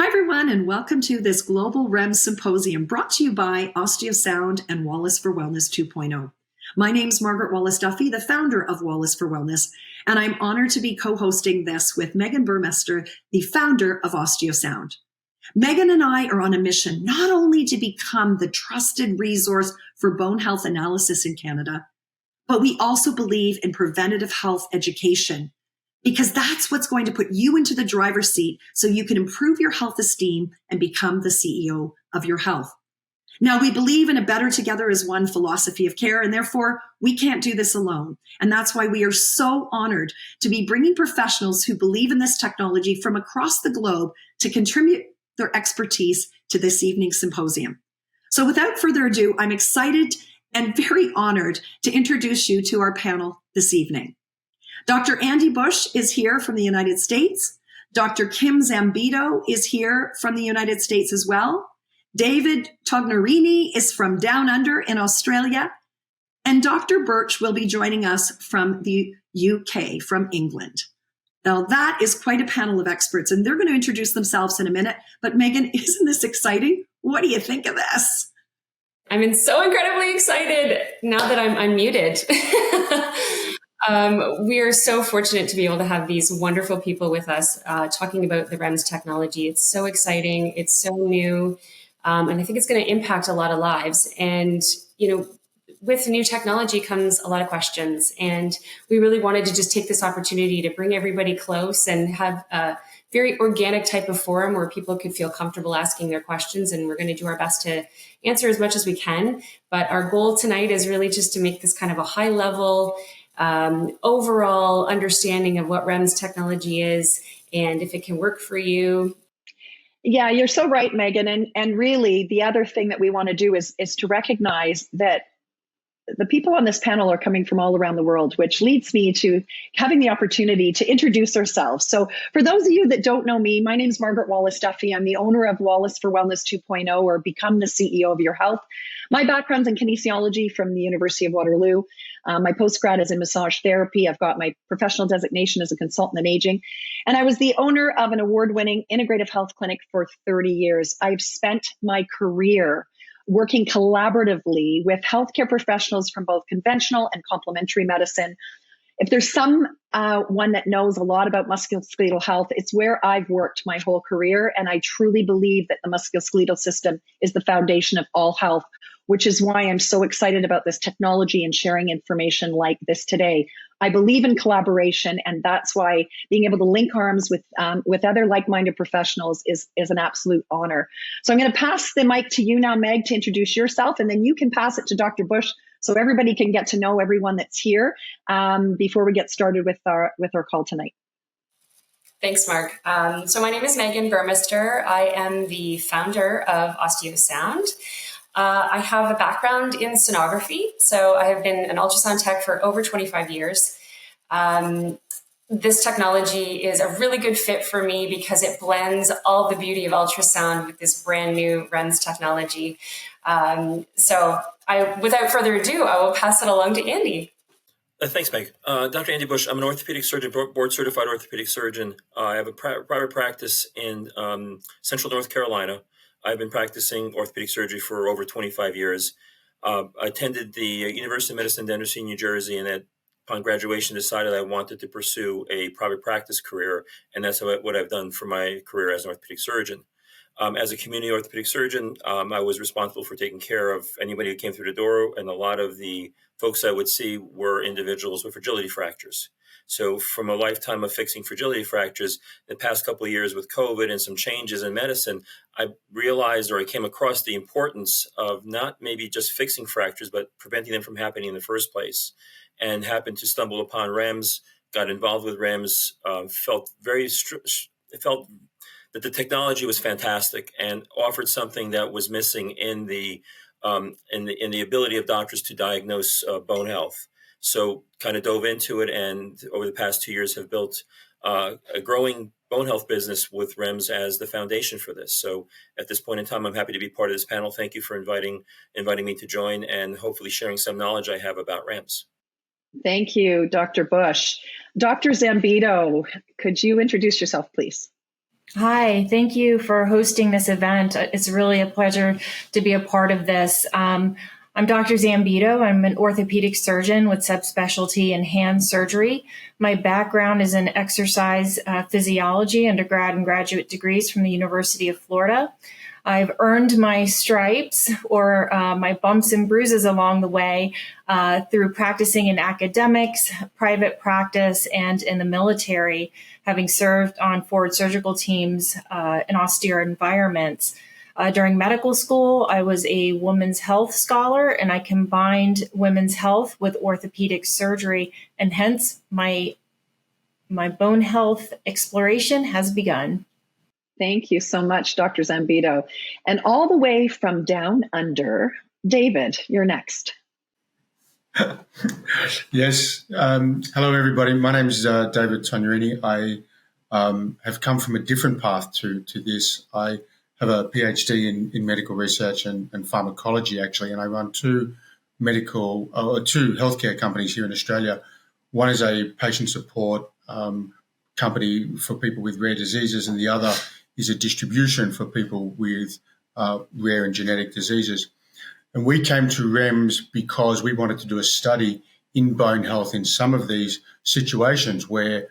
Hi, everyone, and welcome to this Global REMS Symposium brought to you by Osteosound and Wallis for Wellness 2.0. My name's Margaret Wallis-Duffy, the founder of Wallis for Wellness, and I'm honored to be co-hosting this with Megan Buhrmester, the founder of Osteosound. Megan and I are on a mission not only to become the trusted resource for bone health analysis in Canada, but we also believe in preventative health education, because that's what's going to put you into the driver's seat so you can improve your health esteem and become the CEO of your health. Now, we believe in a better together as one philosophy of care, and therefore we can't do this alone. And that's why we are so honored to be bringing professionals who believe in this technology from across the globe to contribute their expertise to this evening's symposium. So without further ado, I'm excited and very honored to introduce you to our panel this evening. Dr. Andy Bush is here from the United States. Dr.Kim Zambito is here from the United States as well. David Taniarini is from down under in Australia. And Dr. Birch will be joining us from the UK, from England. Now, that is quite a panel of experts, and they're going to introduce themselves in a minute. But Megan, isn't this exciting? What do you think of this? I'm so incredibly excited now that I'm unmuted. We are so fortunate to be able to have these wonderful people with us talking about the REMS technology. It's so exciting. It's so new. And I think it's going to impact a lot of lives. And, with new technology comes a lot of questions. And we really wanted to just take this opportunity to bring everybody close and have a very organic type of forum where people could feel comfortable asking their questions. And we're going to do our best to answer as much as we can. But our goal tonight is really just to make this kind of a high level overall understanding of what REMS technology is and if it can work for you. Yeah, you're so right, Megan. And really, the other thing that we want to do is to recognize that the people on this panel are coming from all around the world, which leads me to having the opportunity to introduce ourselves. So for those of you that don't know me, my name is Margaret Wallis-Duffy. I'm the owner of Wallis for Wellness 2.0, or Become the CEO of Your Health. My background's in kinesiology from the University of Waterloo. My postgrad is in massage therapy. I've got my professional designation as a consultant in aging. And I was the owner of an award-winning integrative health clinic for 30 years. I've spent my career working collaboratively with healthcare professionals from both conventional and complementary medicine. If there's someone that knows a lot about musculoskeletal health, it's where I've worked my whole career. And I truly believe that the musculoskeletal system is the foundation of all health, which is why I'm so excited about this technology and sharing information like this today. I believe in collaboration, and that's why being able to link arms with other like-minded professionals is an absolute honor. So I'm going to pass the mic to you now, Meg, to introduce yourself, and then you can pass it to Dr. Bush so everybody can get to know everyone that's here before we get started with our call tonight. Thanks, Mark. So my name is Megan Buhrmester. I am the founder of Osteosound. I have a background in sonography, so I have been an ultrasound tech for over 25 years. This technology is a really good fit for me because it blends all the beauty of ultrasound with this brand new REMS technology. Without further ado, I will pass it along to Andy. Thanks, Meg. Dr. Andy Bush. I'm an orthopedic surgeon, board-certified orthopedic surgeon. I have a private practice in Central North Carolina. I've been practicing orthopedic surgery for over 25 years. I attended the University of Medicine, Dentistry, New Jersey, and upon graduation decided I wanted to pursue a private practice career, and that's what I've done for my career as an orthopedic surgeon. As a community orthopedic surgeon, I was responsible for taking care of anybody who came through the door, and a lot of the folks I would see were individuals with fragility fractures. So from a lifetime of fixing fragility fractures, the past couple of years with COVID and some changes in medicine, I realized, or I came across the importance of not maybe just fixing fractures, but preventing them from happening in the first place. And happened to stumble upon REMS, got involved with REMS, felt that the technology was fantastic and offered something that was missing in the ability of doctors to diagnose bone health. So kind of dove into it, and over the past 2 years have built a growing bone health business with REMS as the foundation for this. So at this point in time, I'm happy to be part of this panel. Thank you for inviting me to join and hopefully sharing some knowledge I have about REMS. Thank you, Dr. Bush. Dr. Zambito, could you introduce yourself, please? Hi, thank you for hosting this event. It's really a pleasure to be a part of this. I'm Dr. Zambito. I'm an orthopedic surgeon with subspecialty in hand surgery. My background is in exercise physiology, undergrad and graduate degrees from the University of Florida. I've earned my stripes or my bumps and bruises along the way through practicing in academics, private practice, and in the military, having served on forward surgical teams in austere environments. During medical school, I was a women's health scholar, and I combined women's health with orthopedic surgery, and hence my bone health exploration has begun. Thank you so much, Dr. Zambito. And all the way from down under, David, you're next. Yes. Hello, everybody. My name is David Taniarini. I have come from a different path to this. I have a PhD in medical research and pharmacology, actually, and I run two healthcare companies here in Australia. One is a patient support company for people with rare diseases, and the other is a distribution for people with rare and genetic diseases. And we came to REMS because we wanted to do a study in bone health in some of these situations where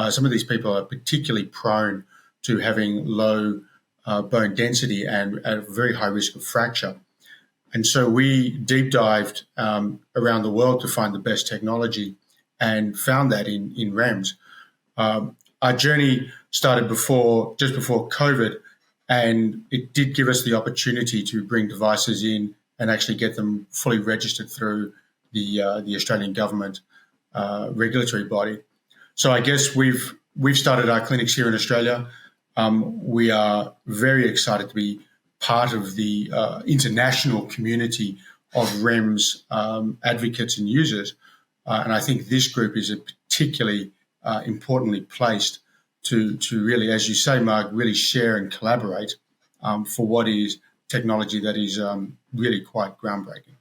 some of these people are particularly prone to having low bone density and at a very high risk of fracture. And so we deep dived around the world to find the best technology and found that in REMS. Our journey started just before COVID, and it did give us the opportunity to bring devices in and actually get them fully registered through the Australian government regulatory body. So I guess we've started our clinics here in Australia. We are very excited to be part of the international community of REMS advocates and users. And I think this group is particularly importantly placed to really, as you say, Mark, really share and collaborate for what is technology that is really quite groundbreaking.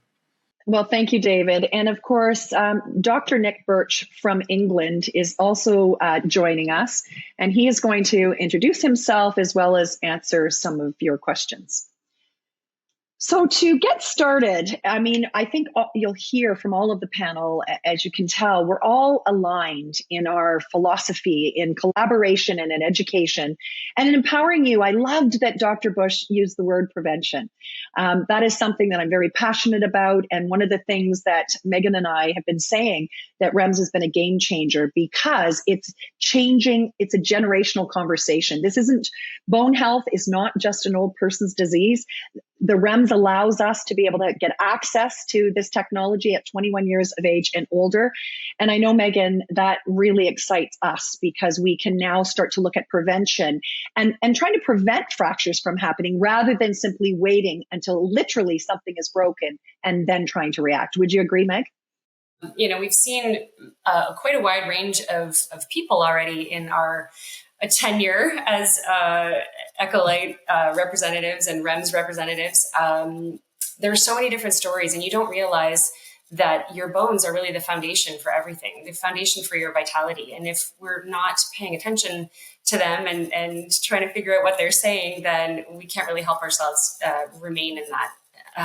Well, thank you, David. And of course, Dr. Nick Birch from England is also joining us, and he is going to introduce himself as well as answer some of your questions. So to get started, I mean, I think you'll hear from all of the panel, as you can tell, we're all aligned in our philosophy, in collaboration and in education, and in empowering you. I loved that Dr. Bush used the word prevention. That is something that I'm very passionate about. And one of the things that Megan and I have been saying, that REMS has been a game changer because it's changing. It's a generational conversation. Bone health is not just an old person's disease. The REMS allows us to be able to get access to this technology at 21 years of age and older. And I know, Megan, that really excites us because we can now start to look at prevention and trying to prevent fractures from happening rather than simply waiting until literally something is broken and then trying to react. Would you agree, Meg? You know, we've seen quite a wide range of people already in our tenure as Echolight representatives and REMS representatives. There are so many different stories, and you don't realize that your bones are really the foundation for everything, the foundation for your vitality. And if we're not paying attention to them and trying to figure out what they're saying, then we can't really help ourselves remain in that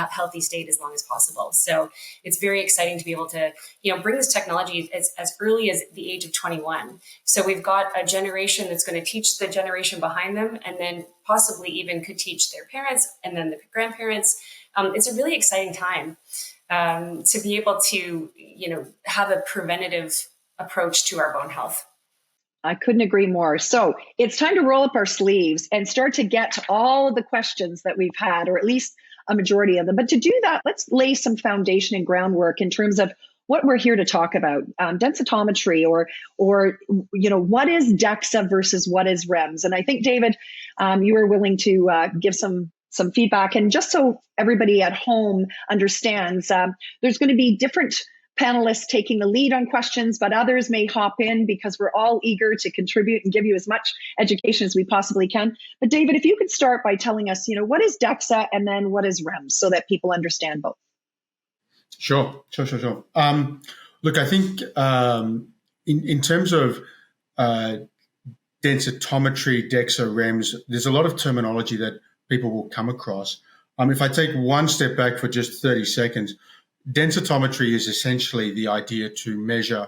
healthy state as long as possible. So it's very exciting to be able to, bring this technology as early as the age of 21. So we've got a generation that's going to teach the generation behind them, and then possibly even could teach their parents and then the grandparents. It's a really exciting time to be able to, have a preventative approach to our bone health. I couldn't agree more. So it's time to roll up our sleeves and start to get to all of the questions that we've had, or at least a majority of them. But to do that, let's lay some foundation and groundwork in terms of what we're here to talk about, densitometry, or what is Dexa versus what is REMS. And I think, David, you were willing to give some feedback. And just so everybody at home understands, there's going to be different panelists taking the lead on questions, but others may hop in because we're all eager to contribute and give you as much education as we possibly can. But David, if you could start by telling us, what is Dexa and then what is REMS so that people understand both. Sure. Look, I think in terms of densitometry, Dexa, REMS, there's a lot of terminology that people will come across. If I take one step back for just 30 seconds, densitometry is essentially the idea to measure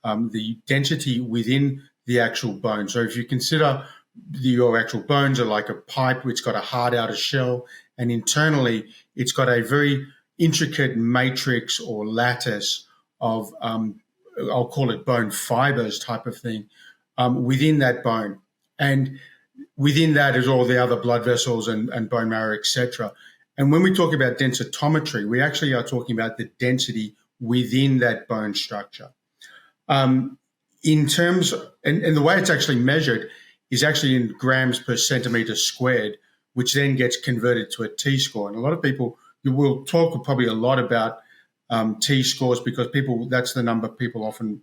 the density within the actual bone. So if you consider your actual bones are like a pipe, it's got a hard outer shell, and internally it's got a very intricate matrix or lattice of, I'll call it bone fibers type of thing, within that bone. And within that is all the other blood vessels and bone marrow, etc. And when we talk about densitometry, we actually are talking about the density within that bone structure. In terms, and the way it's actually measured is actually in grams per centimeter squared, which then gets converted to a T-score. And a lot of people, you will talk probably a lot about T-scores because that's the number people often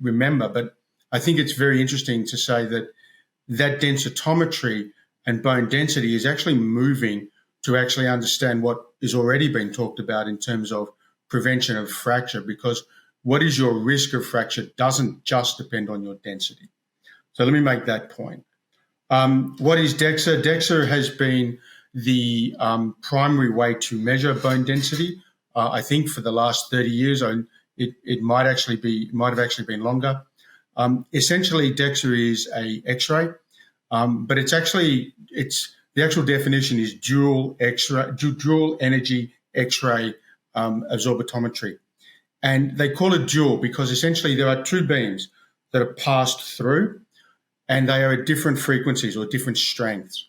remember. But I think it's very interesting to say that densitometry and bone density is actually moving to actually understand what is already being talked about in terms of prevention of fracture, because what is your risk of fracture doesn't just depend on your density. So let me make that point. What is Dexa? Dexa has been the primary way to measure bone density. I think for the last 30 years, it might have actually been longer. Essentially, Dexa is a X-ray, but the actual definition is dual energy X-ray absorptiometry. And they call it dual because essentially there are two beams that are passed through, and they are at different frequencies or different strengths.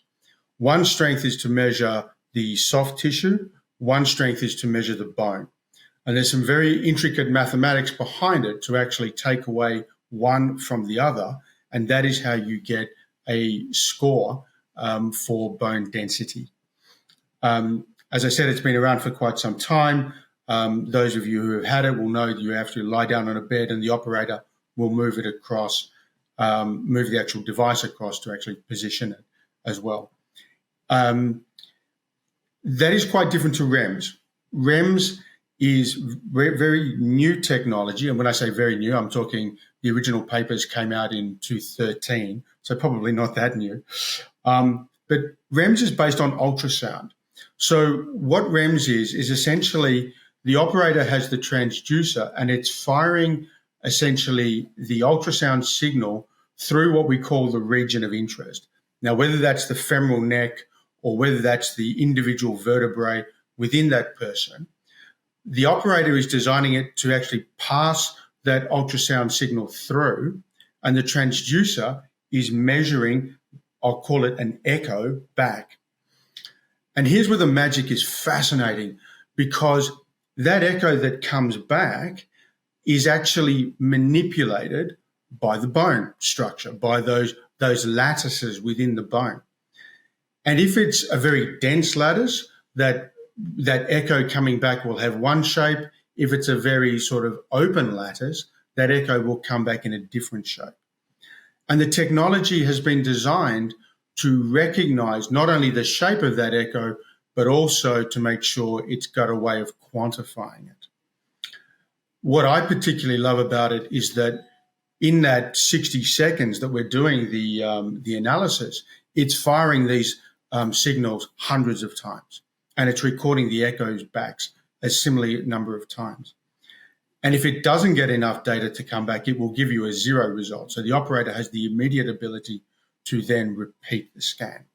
One strength is to measure the soft tissue, one strength is to measure the bone. And there's some very intricate mathematics behind it to actually take away one from the other, and that is how you get a score for bone density. As I said, it's been around for quite some time. Those of you who have had it will know that you have to lie down on a bed and the operator will move it across, move the actual device across to actually position it as well. That is quite different to REMS. REMS is very new technology, and when I say very new, I'm talking the original papers came out in 2013, so probably not that new. But REMS is based on ultrasound. So what REMS is essentially the operator has the transducer and it's firing essentially the ultrasound signal through what we call the region of interest. Now, whether that's the femoral neck or whether that's the individual vertebrae within that person, the operator is designing it to actually pass that ultrasound signal through, and the transducer is measuring, I'll call it an echo, back. And here's where the magic is fascinating, because that echo that comes back is actually manipulated by the bone structure, by those lattices within the bone. And if it's a very dense lattice, that echo coming back will have one shape. If it's a very sort of open lattice, that echo will come back in a different shape. And the technology has been designed to recognize not only the shape of that echo, but also to make sure it's got a way of quantifying it. What I particularly love about it is that in that 60 seconds that we're doing the analysis, it's firing these signals hundreds of times, and it's recording the echoes back a similar number of times. And if it doesn't get enough data to come back, it will give you a zero result. So the operator has the immediate ability to then repeat the scan.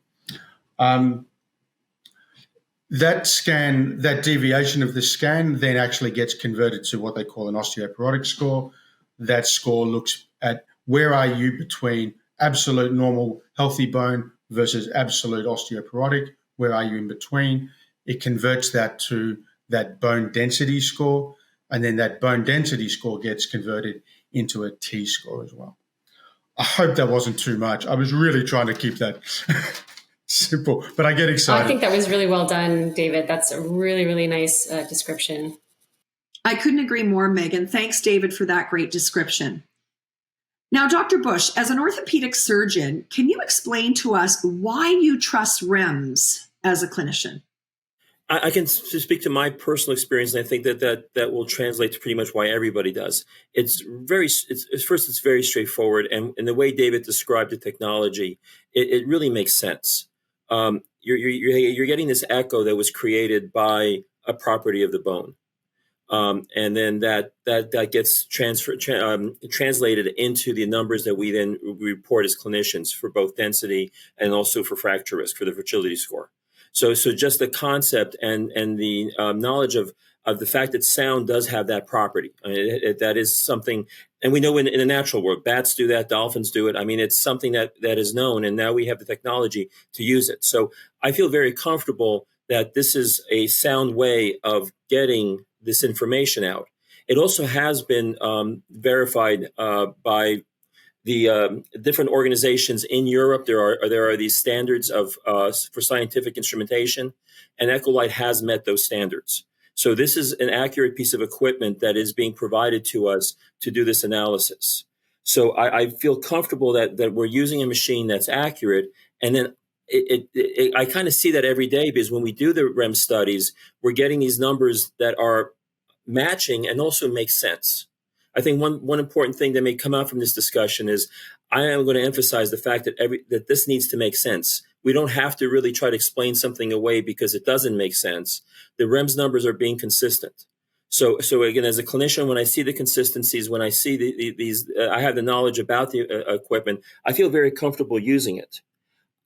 That deviation of the scan then actually gets converted to what they call an osteoporotic score. That score looks at where are you between absolute normal healthy bone versus absolute osteoporotic, where are you in between? It converts that to that bone density score, and then that bone density score gets converted into a T-score as well. I hope that wasn't too much. I was really trying to keep that simple, but I get excited. I think that was really well done, David. That's a really, really nice description. I couldn't agree more, Megan. Thanks, David, for that great description. Now, Dr. Bush, as an orthopedic surgeon, can you explain to us why you trust REMS as a clinician? I can speak to my personal experience, and I think that will translate to pretty much why everybody does. It's very straightforward, and the way David described the technology, it really makes sense. You're getting this echo that was created by a property of the bone, and then that gets translated into the numbers that we then report as clinicians for both density and also for fracture risk for the fragility score. So just the concept and the knowledge of the fact that sound does have that property. I mean, that is something, and we know in the natural world, bats do that, dolphins do it. I mean, it's something that is known, and now we have the technology to use it. So I feel very comfortable that this is a sound way of getting this information out. It also has been verified by the different organizations in Europe. There are these standards for scientific instrumentation, and Echolight has met those standards. So this is an accurate piece of equipment that is being provided to us to do this analysis. So I feel comfortable that we're using a machine that's accurate, and then I kind of see that every day, because when we do the REM studies, we're getting these numbers that are matching and also make sense. I think one important thing that may come out from this discussion is I am going to emphasize the fact that this needs to make sense. We don't have to really try to explain something away because it doesn't make sense. The REMS numbers are being consistent. So again, as a clinician, when I see the consistencies, when I see these, I have the knowledge about the equipment, I feel very comfortable using it.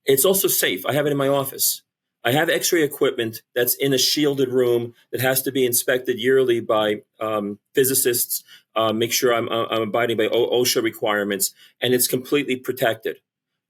It's also safe. I have it in my office. I have X-ray equipment that's in a shielded room that has to be inspected yearly by physicists, make sure I'm abiding by OSHA requirements, and it's completely protected.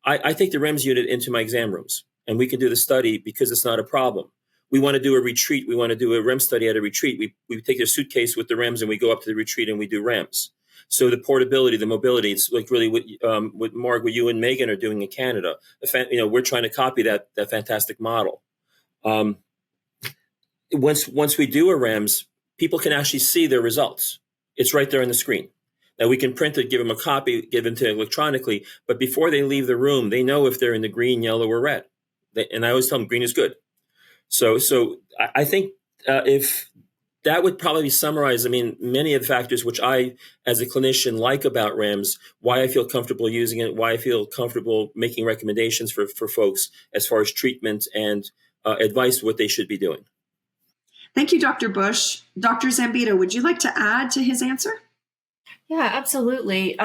I take the REMS unit into my exam rooms, and we can do the study because it's not a problem. We want to do a retreat. We want to do a REM study at a retreat. We take a suitcase with the REMS, and we go up to the retreat, and we do REMS. So the portability, the mobility, it's like really what Marg, what you and Megan are doing in Canada. We're trying to copy that fantastic model. Once we do a REMS, people can actually see their results. It's right there on the screen. Now we can print it, give them a copy, give them to electronically, but before they leave the room, they know if they're in the green, yellow, or red. And I always tell them green is good. So I think if that would probably summarize, many of the factors which I, as a clinician, like about REMS, why I feel comfortable using it, why I feel comfortable making recommendations for folks as far as treatment and advice what they should be doing. Thank you, Dr. Bush. Dr. Zambito, would you like to add to his answer? Yeah, absolutely.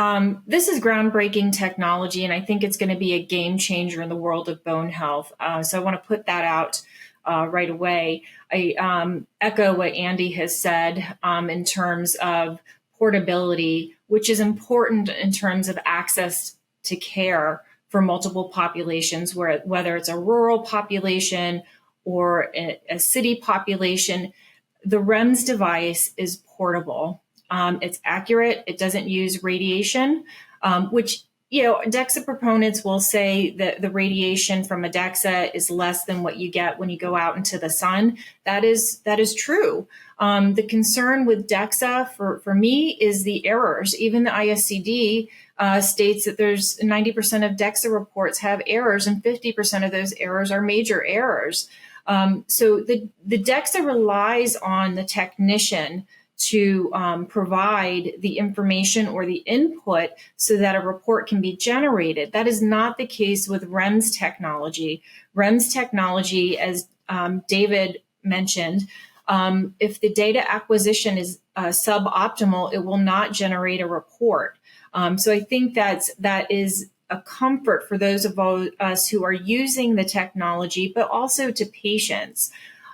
This is groundbreaking technology, and I think it's going to be a game changer in the world of bone health. So I want to put that out right away. I echo what Andy has said in terms of portability, which is important in terms of access to care for multiple populations, whether it's a rural population or a city population. The REMS device is portable. It's accurate. It doesn't use radiation, which, Dexa proponents will say that the radiation from a Dexa is less than what you get when you go out into the sun. That is true. The concern with Dexa for me is the errors. Even the ISCD states that there's 90% of Dexa reports have errors, and 50% of those errors are major errors. So the Dexa relies on the technician to provide the information or the input so that a report can be generated. That is not the case with REMS technology. REMS technology, as David mentioned, if the data acquisition is suboptimal, it will not generate a report. So I think that is a comfort for those of us who are using the technology, but also to patients.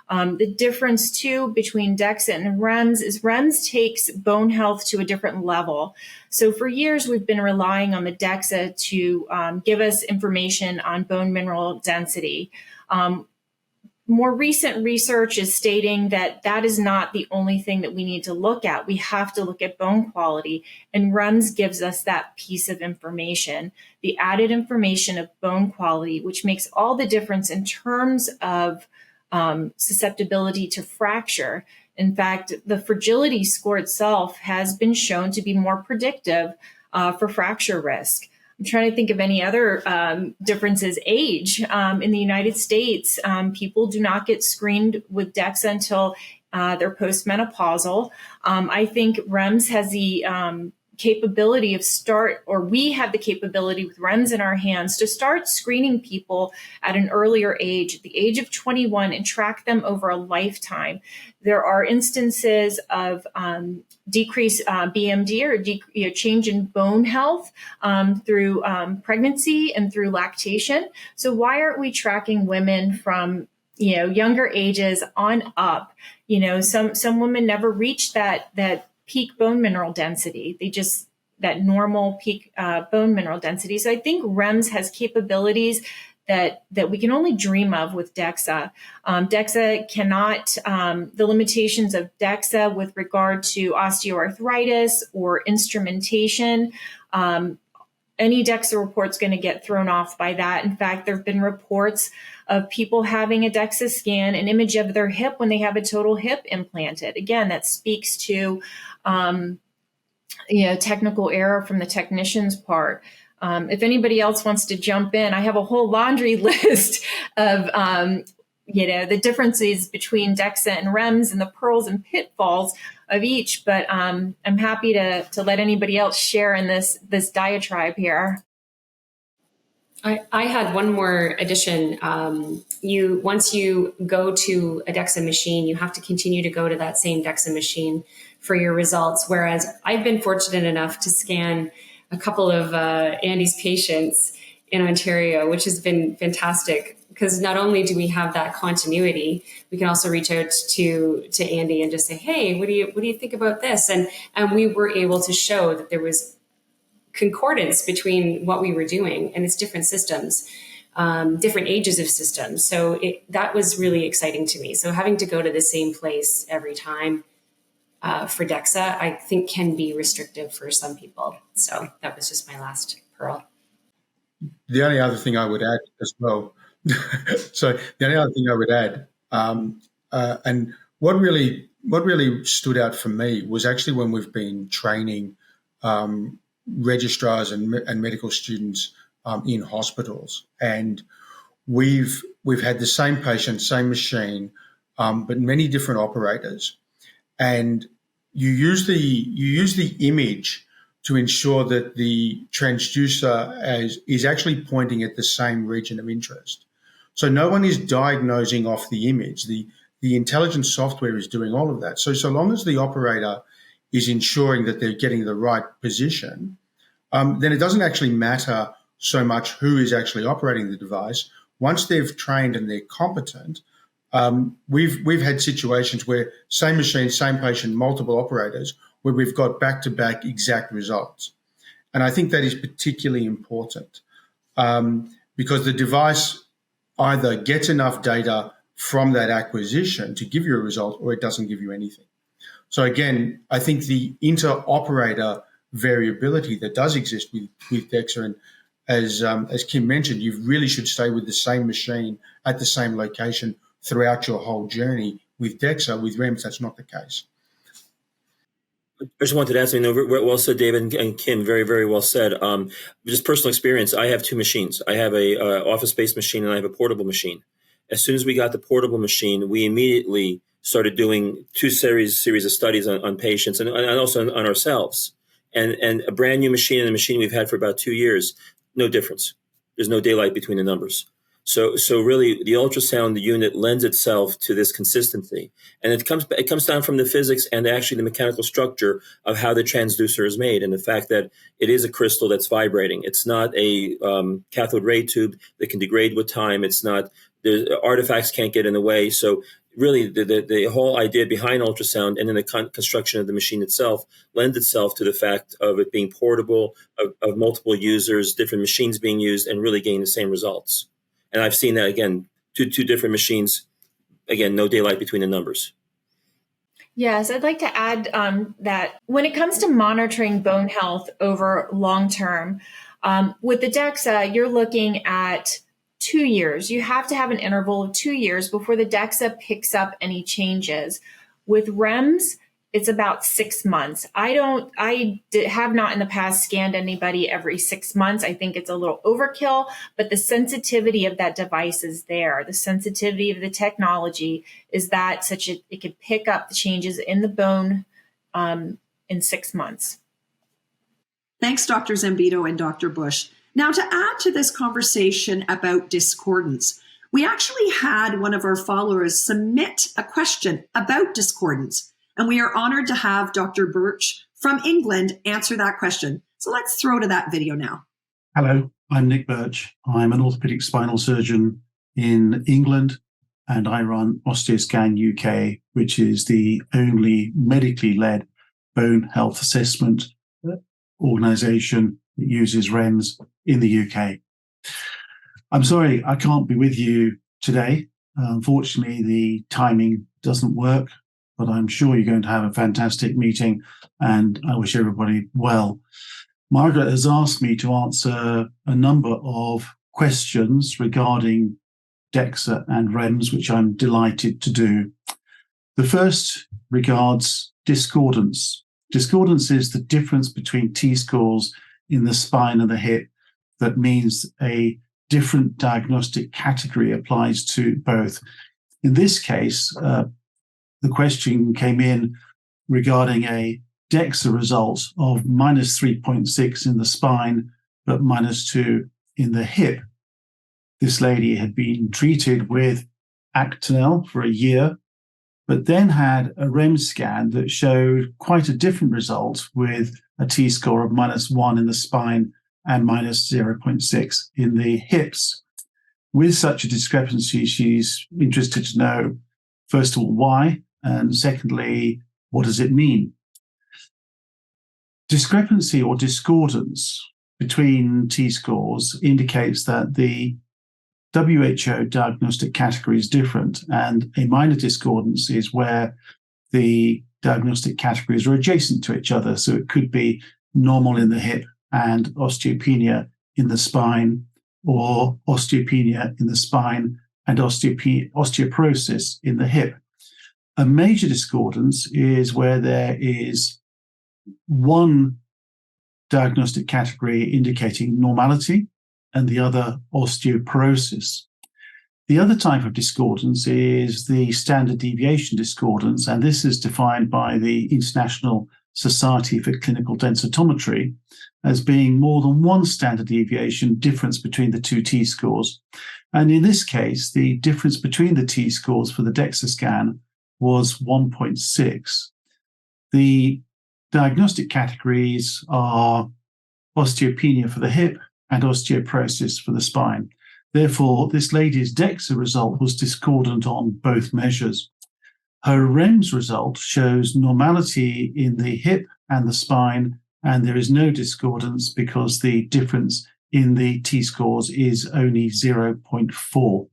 The difference, too, between Dexa and REMS is REMS takes bone health to a different level. So for years, we've been relying on the Dexa to give us information on bone mineral density. More recent research is stating that that is not the only thing that we need to look at. We have to look at bone quality, and REMS gives us that piece of information, the added information of bone quality, which makes all the difference in terms of susceptibility to fracture. In fact, the fragility score itself has been shown to be more predictive for fracture risk. I'm trying to think of any other differences. Age. In the United States, people do not get screened with Dexa until they're postmenopausal. I think REMS has the capability we have the capability with REMS in our hands to start screening people at an earlier age, at the age of 21, and track them over a lifetime. There are instances of decreased BMD or change in bone health through pregnancy and through lactation. So why aren't we tracking women from younger ages on up? Some women never reach that peak bone mineral density. They just that normal peak bone mineral density. So I think REMS has capabilities that we can only dream of with Dexa. Dexa cannot, the limitations of Dexa with regard to osteoarthritis or instrumentation, any Dexa report's going to get thrown off by that. In fact, there have been reports of people having a Dexa scan, an image of their hip when they have a total hip implanted. Again, that speaks to technical error from the technician's part. If anybody else wants to jump in, I have a whole laundry list of the differences between Dexa and REMS and the pearls and pitfalls of each. But I'm happy to let anybody else share in this diatribe here. I had one more addition. Once you go to a Dexa machine, you have to continue to go to that same Dexa machine for your results. Whereas I've been fortunate enough to scan a couple of Andy's patients in Ontario, which has been fantastic, because not only do we have that continuity, we can also reach out to Andy and just say, hey, what do you think about this? And we were able to show that there was concordance between what we were doing, and it's different systems, different ages of systems. So that was really exciting to me. So having to go to the same place every time for Dexa, I think can be restrictive for some people. So that was just my last pearl. The only other thing I would add as well, and what really stood out for me was actually when we've been training registrars and medical students in hospitals, and we've had the same patient, same machine, but many different operators, and you use the image to ensure that the transducer is actually pointing at the same region of interest. So no one is diagnosing off the image. The intelligent software is doing all of that. So long as the operator is ensuring that they're getting the right position, then it doesn't actually matter so much who is actually operating the device. Once they've trained and they're competent, we've had situations where same machine, same patient, multiple operators, where we've got back-to-back exact results. And I think that is particularly important because the device either gets enough data from that acquisition to give you a result, or it doesn't give you anything. So again, I think the inter-operator variability that does exist with Dexa, and as Kim mentioned, you really should stay with the same machine at the same location throughout your whole journey. With Dexa, with REMS, that's not the case. I just wanted to ask, well said, David and Kim, very, very well said. Just personal experience, I have two machines. I have a office-based machine and I have a portable machine. As soon as we got the portable machine, we immediately started doing two series of studies on patients and also on ourselves. And a brand new machine and a machine we've had for about 2 years, no difference. There's no daylight between the numbers. So really, the ultrasound unit lends itself to this consistency, and it comes down from the physics and actually the mechanical structure of how the transducer is made, and the fact that it is a crystal that's vibrating. It's not a cathode ray tube that can degrade with time. It's not, the artifacts can't get in the way. So really, the whole idea behind ultrasound and then the construction of the machine itself lends itself to the fact of it being portable, of multiple users, different machines being used, and really getting the same results. And I've seen that, again, two different machines, again, no daylight between the numbers. Yes, I'd like to add that when it comes to monitoring bone health over long term, with the Dexa, you're looking at 2 years. You have to have an interval of 2 years before the Dexa picks up any changes. With REMS, it's about 6 months. I have not in the past scanned anybody every 6 months. I think it's a little overkill, but the sensitivity of that device is there. The sensitivity of the technology is that it could pick up the changes in the bone in 6 months. Thanks, Dr. Zambito and Dr. Bush. Now, to add to this conversation about discordance, we actually had one of our followers submit a question about discordance, and we are honored to have Dr. Birch from England answer that question. So let's throw to that video now. Hello, I'm Nick Birch. I'm an orthopaedic spinal surgeon in England, and I run Osteoscan UK, which is the only medically led bone health assessment organization that uses REMS in the UK. I'm sorry I can't be with you today. Unfortunately, the timing doesn't work, but I'm sure you're going to have a fantastic meeting, and I wish everybody well. Margaret has asked me to answer a number of questions regarding Dexa and REMS, which I'm delighted to do. The first regards discordance. Discordance is the difference between T-scores in the spine and the hip that means a different diagnostic category applies to both. In this case, the question came in regarding a Dexa result of minus 3.6 in the spine, but minus 2 in the hip. This lady had been treated with Actonel for a year, but then had a REMS scan that showed quite a different result with a T-score of minus 1 in the spine and minus 0.6 in the hips. With such a discrepancy, she's interested to know, first of all, why, and secondly, what does it mean? Discrepancy or discordance between T-scores indicates that the WHO diagnostic category is different, and a minor discordance is where the diagnostic categories are adjacent to each other. So it could be normal in the hip and osteopenia in the spine, or osteopenia in the spine and osteoporosis in the hip. A major discordance is where there is one diagnostic category indicating normality and the other osteoporosis. The other type of discordance is the standard deviation discordance, and this is defined by the International Society for Clinical Densitometry as being more than one standard deviation difference between the two T-scores. And in this case, the difference between the T-scores for the Dexa scan was 1.6. The diagnostic categories are osteopenia for the hip and osteoporosis for the spine. Therefore, this lady's Dexa result was discordant on both measures. Her REMS result shows normality in the hip and the spine, and there is no discordance because the difference in the T-scores is only 0.4.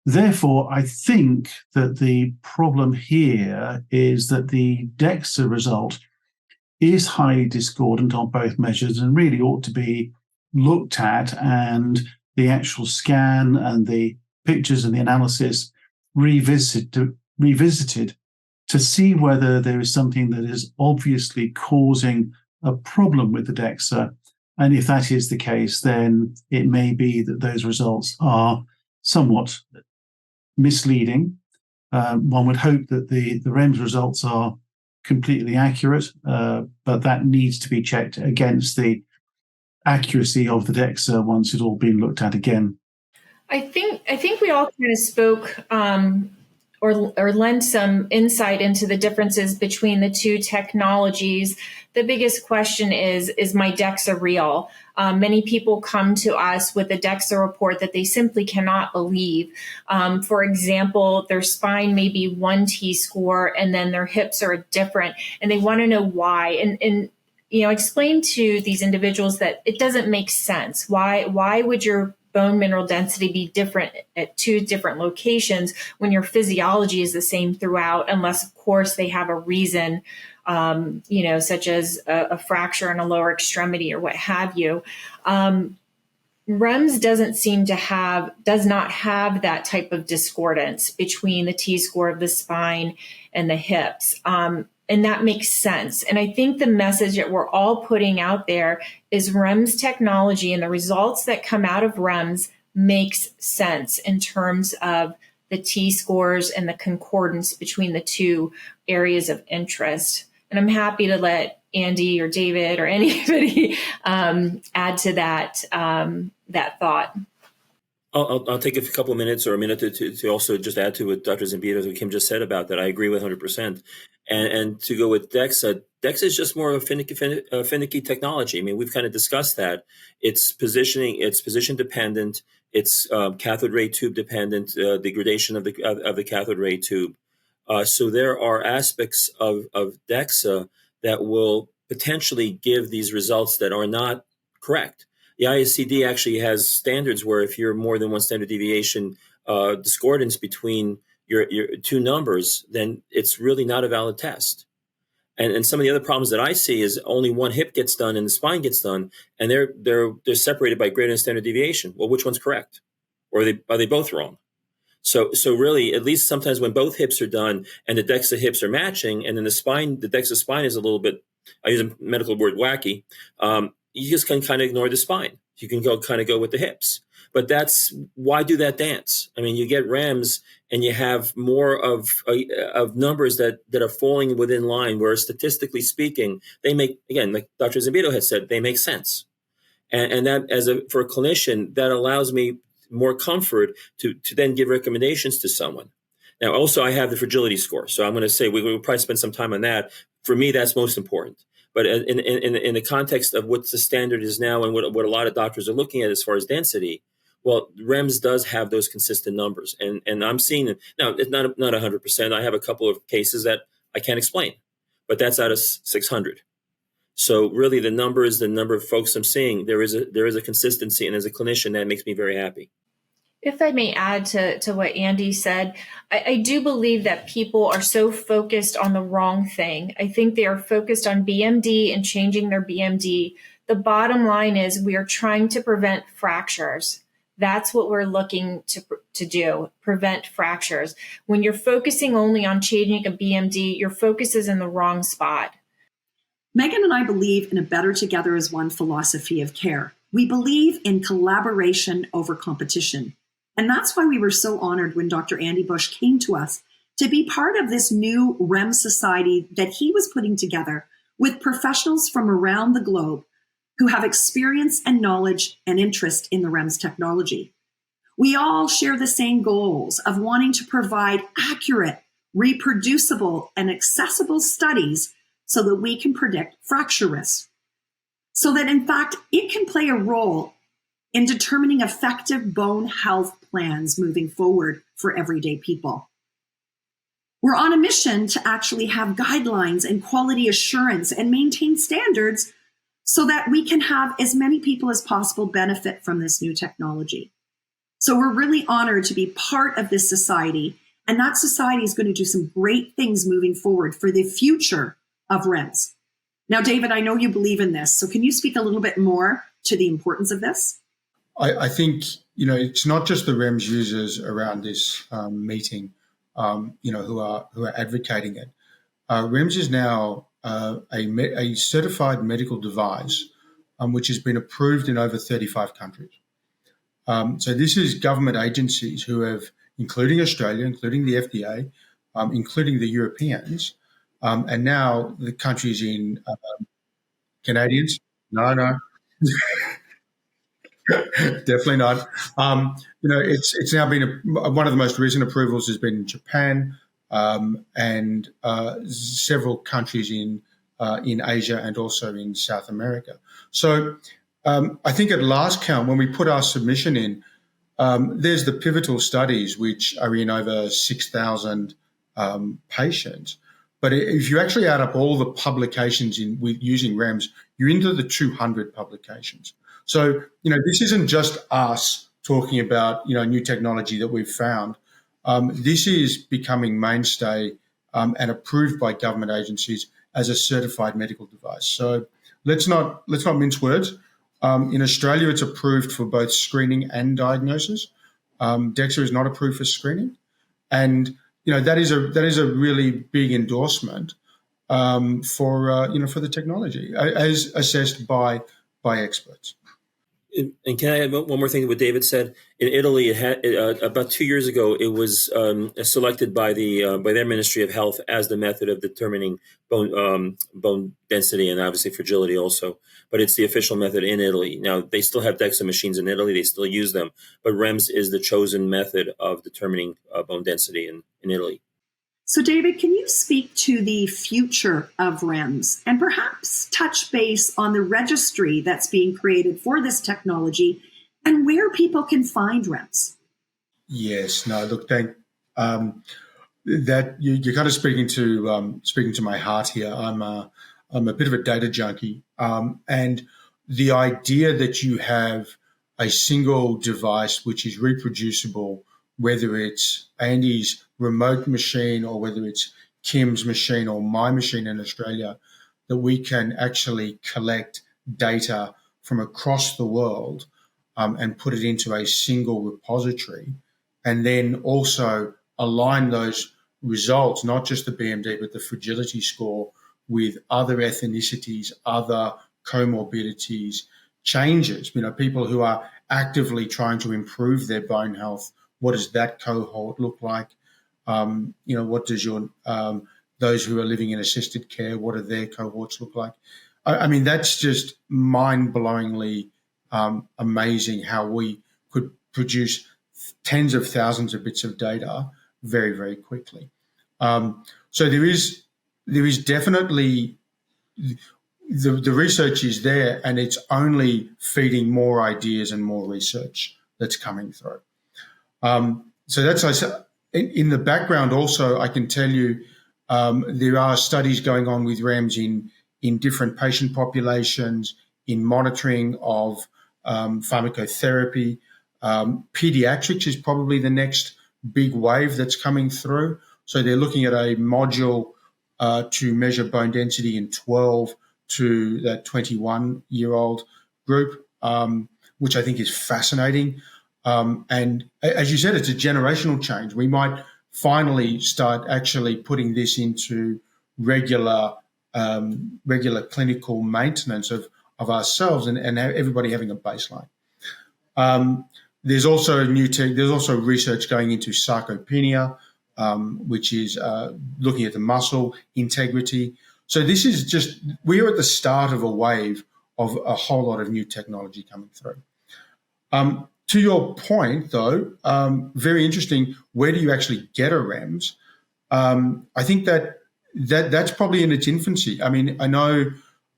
Therefore, I think that the problem here is that the Dexa result is highly discordant on both measures and really ought to be looked at, and the actual scan and the pictures and the analysis revisited to see whether there is something that is obviously causing a problem with the Dexa. And if that is the case, then it may be that those results are somewhat misleading. One would hope that the REMS results are completely accurate, but that needs to be checked against the accuracy of the Dexa once it's all been looked at again. I think we all kind of spoke or lend some insight into the differences between the two technologies. The biggest question is my Dexa real? Many people come to us with a Dexa report that they simply cannot believe. For example, their spine may be one T-score and then their hips are different, and they want to know why. And explain to these individuals that it doesn't make sense. Why would your bone mineral density be different at two different locations when your physiology is the same throughout, unless, of course, they have a reason, such as a fracture in a lower extremity or what have you. REMS does not have that type of discordance between the T-score of the spine and the hips. And that makes sense. And I think the message that we're all putting out there is REMS technology and the results that come out of REMS makes sense in terms of the T-scores and the concordance between the two areas of interest. And I'm happy to let Andy or David or anybody add to that thought. I'll take a couple of minutes or a minute to also just add to what Dr. Zambito and Kim just said about that. I agree with 100%. And to go with Dexa, Dexa is just more of a finicky technology. I mean, we've kind of discussed that. It's position dependent. It's cathode ray tube dependent, degradation of the cathode ray tube. So there are aspects of Dexa that will potentially give these results that are not correct. The ISCD actually has standards where if you're more than one standard deviation discordance between your two numbers, then it's really not a valid test. And some of the other problems that I see is only one hip gets done and the spine gets done, and they're separated by greater than standard deviation. Well, which one's correct? Or are they both wrong? So really, at least sometimes when both hips are done and the Dexa hips are matching, and then the Dexa spine is a little bit, I use a medical word, wacky, you just can kind of ignore the spine. You can go with the hips. But why do that dance? I mean, you get REMS and you have more of numbers that are falling within line, where statistically speaking, they make, again, like Dr. Zambito had said, they make sense. And that for a clinician, that allows me more comfort to then give recommendations to someone. Now, also, I have the fragility score. So I'm going to say we'll probably spend some time on that. For me, that's most important. But in the context of what the standard is now and what a lot of doctors are looking at as far as density, well, REMS does have those consistent numbers. And I'm seeing them. Now, it's not 100%. I have a couple of cases that I can't explain, but that's out of 600. So really the number of folks I'm seeing. There is a consistency. And as a clinician, that makes me very happy. If I may add to what Andy said, I do believe that people are so focused on the wrong thing. I think they are focused on BMD and changing their BMD. The bottom line is we are trying to prevent fractures. That's what we're looking to do, prevent fractures. When you're focusing only on changing a BMD, your focus is in the wrong spot. Megan and I believe in a better together as one philosophy of care. We believe in collaboration over competition. And that's why we were so honored when Dr. Andy Bush came to us to be part of this new REMS society that he was putting together with professionals from around the globe who have experience and knowledge and interest in the REMS technology. We all share the same goals of wanting to provide accurate, reproducible, and accessible studies so that we can predict fracture risk. So that, in fact, it can play a role in determining effective bone health plans moving forward for everyday people. We're on a mission to actually have guidelines and quality assurance and maintain standards so that we can have as many people as possible benefit from this new technology. So we're really honored to be part of this society, and that society is going to do some great things moving forward for the future of REMS. Now, David, I know you believe in this, so can you speak a little bit more to the importance of this? I think, it's not just the REMS users around this meeting, who are advocating it. REMS is now a certified medical device, which has been approved in over 35 countries. So this is government agencies who have, including Australia, including the FDA, including the Europeans, and now the countries in Canadians. No. Definitely not. It's now been one of the most recent approvals has been in Japan and several countries in Asia and also in South America. So I think at last count, when we put our submission in, there's the pivotal studies which are in over 6,000 patients. But if you actually add up all the publications with using REMS, you're into the 200 publications. So, this isn't just us talking about, new technology that we've found. This is becoming mainstay and approved by government agencies as a certified medical device. So let's not mince words. In Australia, it's approved for both screening and diagnosis. Dexa is not approved for screening. And, that is a really big endorsement. for the technology as assessed by experts. And can I add one more thing to what David said? In Italy, about 2 years ago, it was selected by their Ministry of Health as the method of determining bone density and obviously fragility also. But it's the official method in Italy. Now, they still have Dexa machines in Italy. They still use them. But REMS is the chosen method of determining bone density in Italy. So, David, can you speak to the future of REMS and perhaps touch base on the registry that's being created for this technology and where people can find REMS? Yes. No. Look, that you're kind of speaking to my heart here. I'm a bit of a data junkie, and the idea that you have a single device which is reproducible, whether it's Andy's remote machine or whether it's Kim's machine or my machine in Australia, that we can actually collect data from across the world and put it into a single repository, and then also align those results, not just the BMD, but the fragility score with other ethnicities, other comorbidities, changes, people who are actively trying to improve their bone health. What does that cohort look like? What does your those who are living in assisted care, what do their cohorts look like? I mean, that's just mind-blowingly amazing how we could produce tens of thousands of bits of data very, very quickly. So there is definitely the research is there, and it's only feeding more ideas and more research that's coming through. So that's in the background. Also, I can tell you there are studies going on with REMS in different patient populations, in monitoring of pharmacotherapy. Pediatrics is probably the next big wave that's coming through. So they're looking at a module to measure bone density in 12 to that 21-year-old group, which I think is fascinating. And as you said, it's a generational change. We might finally start actually putting this into regular clinical maintenance of ourselves and everybody having a baseline. There's also there's also research going into sarcopenia, which is looking at the muscle integrity. So this is we're at the start of a wave of a whole lot of new technology coming through. To your point, though, very interesting. Where do you actually get a REMS? I think that's probably in its infancy. I mean, I know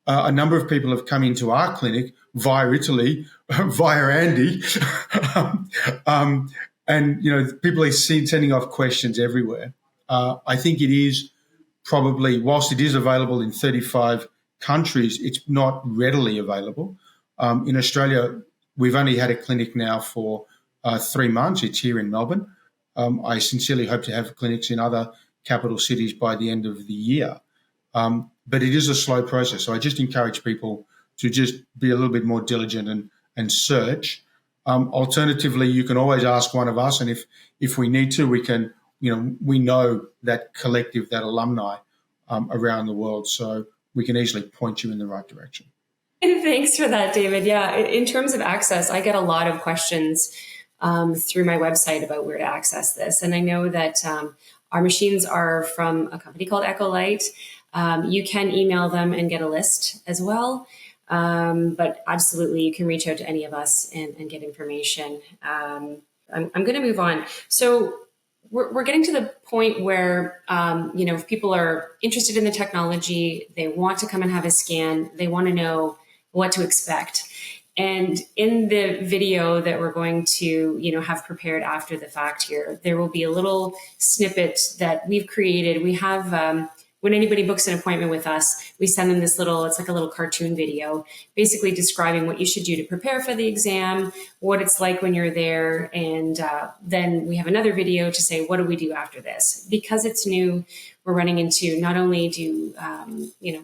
a number of people have come into our clinic via Italy, via Andy, and people are sending off questions everywhere. I think it is probably, whilst it is available in 35 countries, it's not readily available. In Australia, we've only had a clinic now for 3 months. It's here in Melbourne. I sincerely hope to have clinics in other capital cities by the end of the year. But it is a slow process. So I just encourage people to just be a little bit more diligent and search. Alternatively, you can always ask one of us. And if we need to, we can, we know that collective, that alumni around the world. So we can easily point you in the right direction. And thanks for that, David. Yeah, in terms of access, I get a lot of questions through my website about where to access this. And I know that our machines are from a company called Echolight. You can email them and get a list as well. But absolutely, you can reach out to any of us and get information. I'm going to move on. So we're getting to the point where, if people are interested in the technology, they want to come and have a scan, they want to know what to expect. And in the video that we're going to, have prepared after the fact here, there will be a little snippet that we've created. We have, when anybody books an appointment with us, we send them it's like a little cartoon video, basically describing what you should do to prepare for the exam, what it's like when you're there. And then we have another video to say, what do we do after this? Because it's new, we're running into, not only do,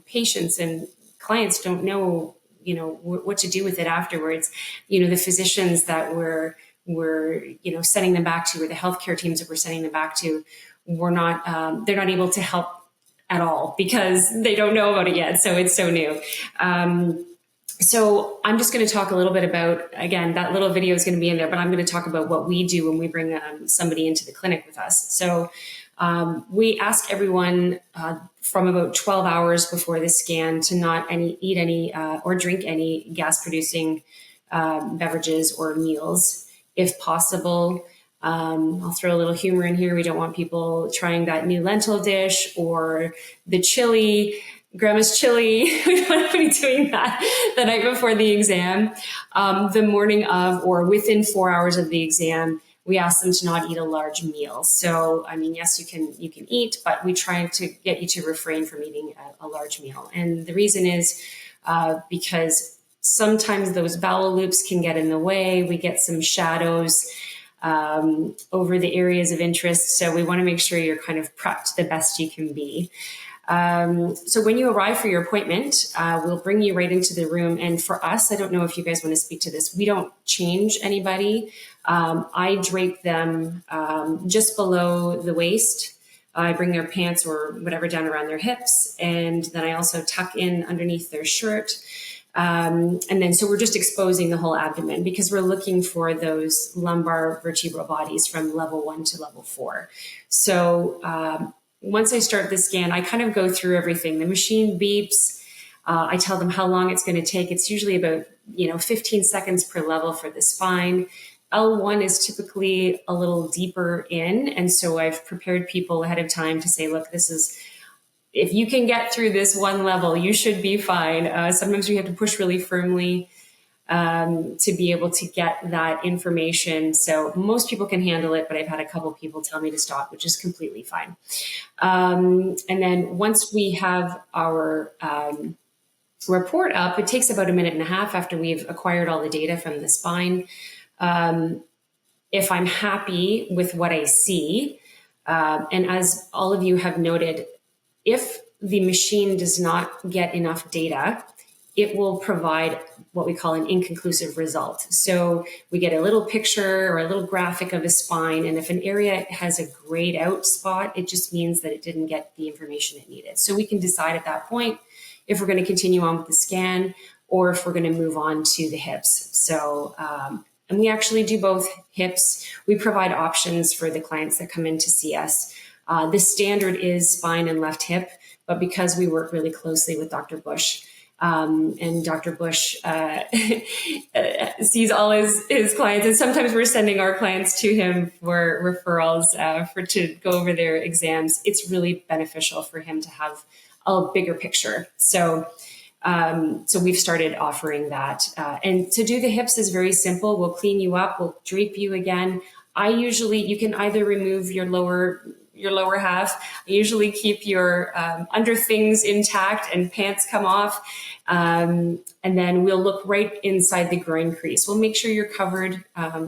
patients and clients don't know, what to do with it afterwards. The physicians that we're sending them back to, or the healthcare teams that we're sending them back to, they're not able to help at all because they don't know about it yet. So it's so new. So I'm just going to talk a little bit about, again, that little video is going to be in there, but I'm going to talk about what we do when we bring somebody into the clinic with us. So we ask everyone from about 12 hours before the scan to not eat any or drink any gas-producing beverages or meals, if possible. I'll throw a little humor in here. We don't want people trying that new lentil dish or the chili, grandma's chili. We don't want anybody doing that the night before the exam. The morning of or within 4 hours of the exam, we ask them to not eat a large meal. So, I mean, yes, you can eat, but we try to get you to refrain from eating a large meal. And the reason is because sometimes those bowel loops can get in the way. We get some shadows over the areas of interest. So we want to make sure you're kind of prepped the best you can be. So when you arrive for your appointment, we'll bring you right into the room. And for us, I don't know if you guys want to speak to this. We don't change anybody. I drape them just below the waist. I bring their pants or whatever down around their hips. And then I also tuck in underneath their shirt. And then, so we're just exposing the whole abdomen because we're looking for those lumbar vertebral bodies from level 1 to level 4. So, once I start the scan, I kind of go through everything. The machine beeps. I tell them how long it's going to take. It's usually about, 15 seconds per level for the spine. L1 is typically a little deeper in. And so I've prepared people ahead of time to say, look, if you can get through this one level, you should be fine. Sometimes we have to push really firmly to be able to get that information. So most people can handle it, but I've had a couple people tell me to stop, which is completely fine. And then once we have our report up, it takes about 1.5 minutes after we've acquired all the data from the spine. If I'm happy with what I see, and as all of you have noted, if the machine does not get enough data, it will provide what we call an inconclusive result. So we get a little picture or a little graphic of a spine, and if an area has a grayed out spot, it just means that it didn't get the information it needed. So we can decide at that point if we're going to continue on with the scan or if we're going to move on to the hips. So, and we actually do both hips. We provide options for the clients that come in to see us. The standard is spine and left hip, but because we work really closely with Dr. Bush, and Dr. Bush sees all his clients, and sometimes we're sending our clients to him for referrals to go over their exams. It's really beneficial for him to have a bigger picture. So we've started offering that. And to do the hips is very simple. We'll clean you up. We'll drape you again. You can either remove your lower half. I usually keep your under things intact and pants come off. And then we'll look right inside the groin crease. We'll make sure you're covered.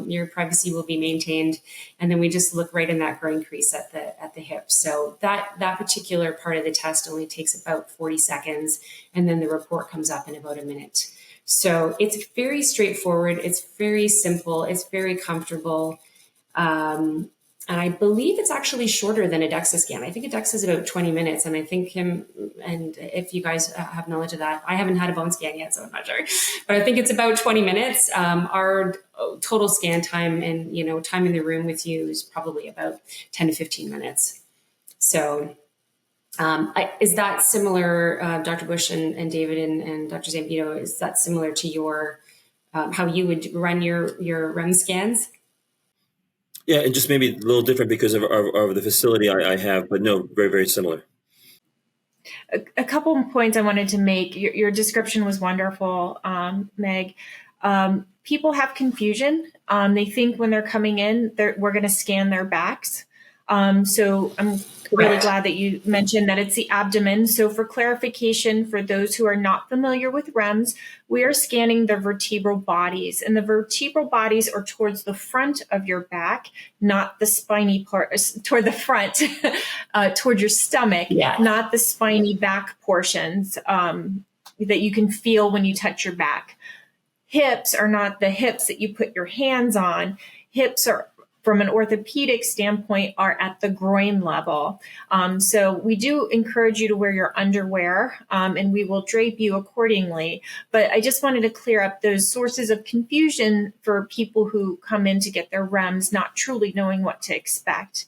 Your privacy will be maintained. And then we just look right in that groin crease at the hip. So that particular part of the test only takes about 40 seconds. And then the report comes up in about 1 minute. So it's very straightforward. It's very simple. It's very comfortable. And I believe it's actually shorter than a Dexa scan. I think a Dexa is about 20 minutes. And I think and if you guys have knowledge of that, I haven't had a bone scan yet, so I'm not sure. But I think it's about 20 minutes. Our total scan time and, time in the room with you is probably about 10 to 15 minutes. So is that similar, Dr. Bush and David and Dr. Zambito, is that similar to your how you would run your REM scans? Yeah, and just maybe a little different because of the facility I have, but no, very, very similar. A couple of points I wanted to make. Your description was wonderful, Meg. People have confusion. They think when they're coming in, we're going to scan their backs. So I'm really glad that you mentioned that it's the abdomen. So for clarification, for those who are not familiar with REMS, we are scanning the vertebral bodies, and the vertebral bodies are towards the front of your back, not the spiny part, toward the front, toward your stomach, not the spiny back portions that you can feel when you touch your back. Hips are not the hips that you put your hands on. Hips are from an orthopedic standpoint are at the groin level. So we do encourage you to wear your underwear, and we will drape you accordingly. But I just wanted to clear up those sources of confusion for people who come in to get their REMS, not truly knowing what to expect.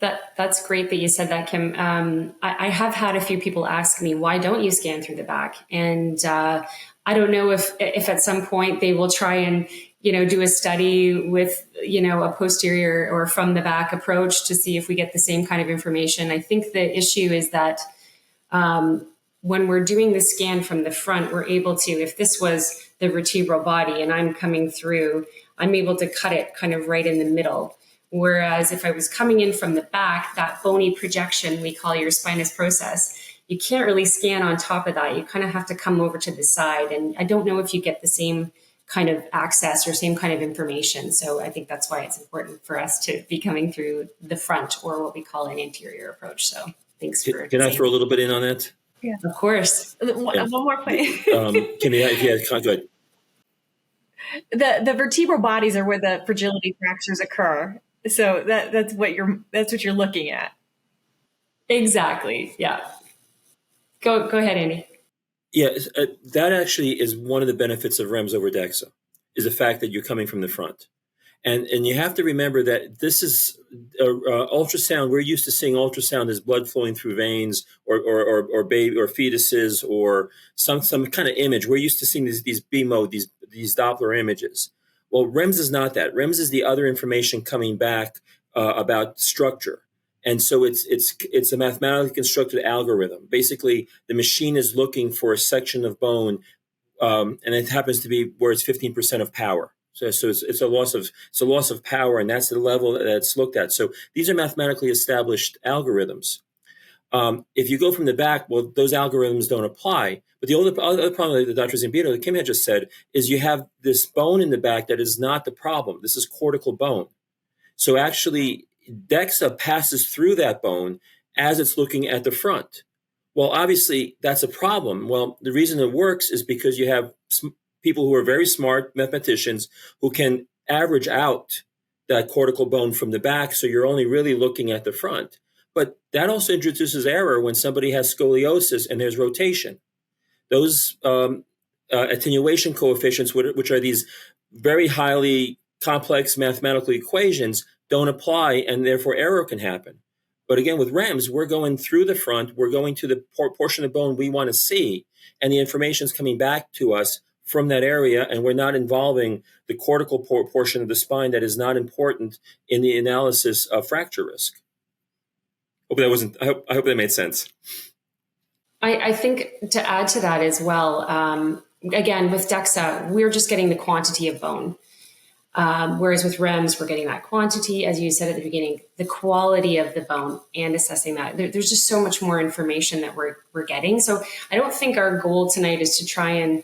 That's great that you said that, Kim. I have had a few people ask me, why don't you scan through the back? And I don't know if at some point they will try and, do a study with, a posterior or from the back approach to see if we get the same kind of information. I think the issue is that when we're doing the scan from the front, we're able to, if this was the vertebral body and I'm coming through, I'm able to cut it kind of right in the middle. Whereas if I was coming in from the back, that bony projection we call your spinous process, you can't really scan on top of that. You kind of have to come over to the side. And I don't know if you get the same kind of access or same kind of information. So I think that's why it's important for us to be coming through the front, or what we call an anterior approach. So thanks for Can I throw a little bit in on that? Yeah, of course. One more point. Go ahead. The vertebral bodies are where the fragility fractures occur. So that's what you're looking at. Exactly. Yeah. Go ahead, Andy. Yeah, that actually is one of the benefits of REMS over Dexa, is the fact that you're coming from the front. And you have to remember that this is ultrasound. We're used to seeing ultrasound as blood flowing through veins or baby or fetuses or some kind of image. We're used to seeing these B-mode, these Doppler images. Well, REMS is not that. REMS is the other information coming back about structure. And so it's a mathematically constructed algorithm. Basically, the machine is looking for a section of bone, and it happens to be where it's 15% of power. So it's a loss of power, and that's the level that it's looked at. So these are mathematically established algorithms. If you go from the back, well, those algorithms don't apply. But the other problem that Dr. Zambito, that Kim had just said, is you have this bone in the back that is not the problem. This is cortical bone. So actually, Dexa passes through that bone as it's looking at the front. Well, obviously, that's a problem. Well, the reason it works is because you have people who are very smart mathematicians who can average out that cortical bone from the back, so you're only really looking at the front. But that also introduces error when somebody has scoliosis and there's rotation. Those attenuation coefficients, which are these very highly complex mathematical equations, don't apply, and therefore error can happen. But again, with REMS, we're going through the front, we're going to the portion of bone we want to see, and the information is coming back to us from that area, and we're not involving the cortical portion of the spine that is not important in the analysis of fracture risk. I hope that made sense. I think to add to that as well, again, with Dexa, we're just getting the quantity of bone. Whereas with REMS, we're getting that quantity, as you said at the beginning, the quality of the bone, and assessing that. There's just so much more information that we're getting. So I don't think our goal tonight is to try and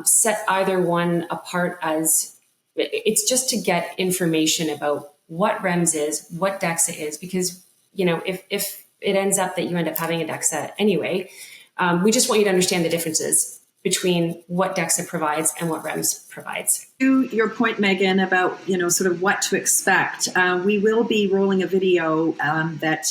set either one apart, as it's just to get information about what REMS is, what Dexa is, because, if it ends up that you end up having a Dexa anyway, we just want you to understand the differences between what Dexa provides and what REMS provides. To your point, Megan, about sort of what to expect, we will be rolling a video that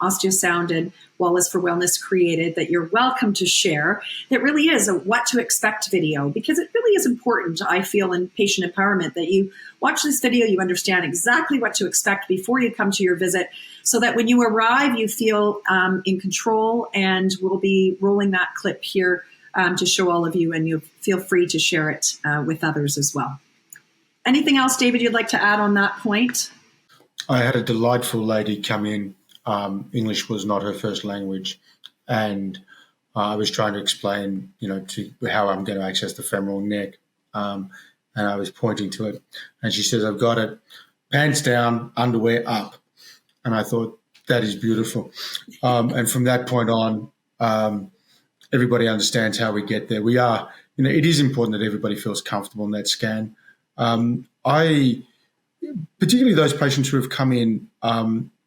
Osteosound and Wallis for Wellness created that you're welcome to share. That really is a what to expect video, because it really is important, I feel, in patient empowerment, that you watch this video, you understand exactly what to expect before you come to your visit, so that when you arrive, you feel in control. And we'll be rolling that clip here to show all of you, and you feel free to share it with others as well. Anything else, David, you'd like to add on that point? I had a delightful lady come in. English was not her first language, and I was trying to explain, to how I'm going to access the femoral neck, and I was pointing to it, and she says, "I've got it, pants down, underwear up," and I thought, that is beautiful. And from that point on, everybody understands how we get there. We are, it is important that everybody feels comfortable in that scan. Particularly those patients who have come in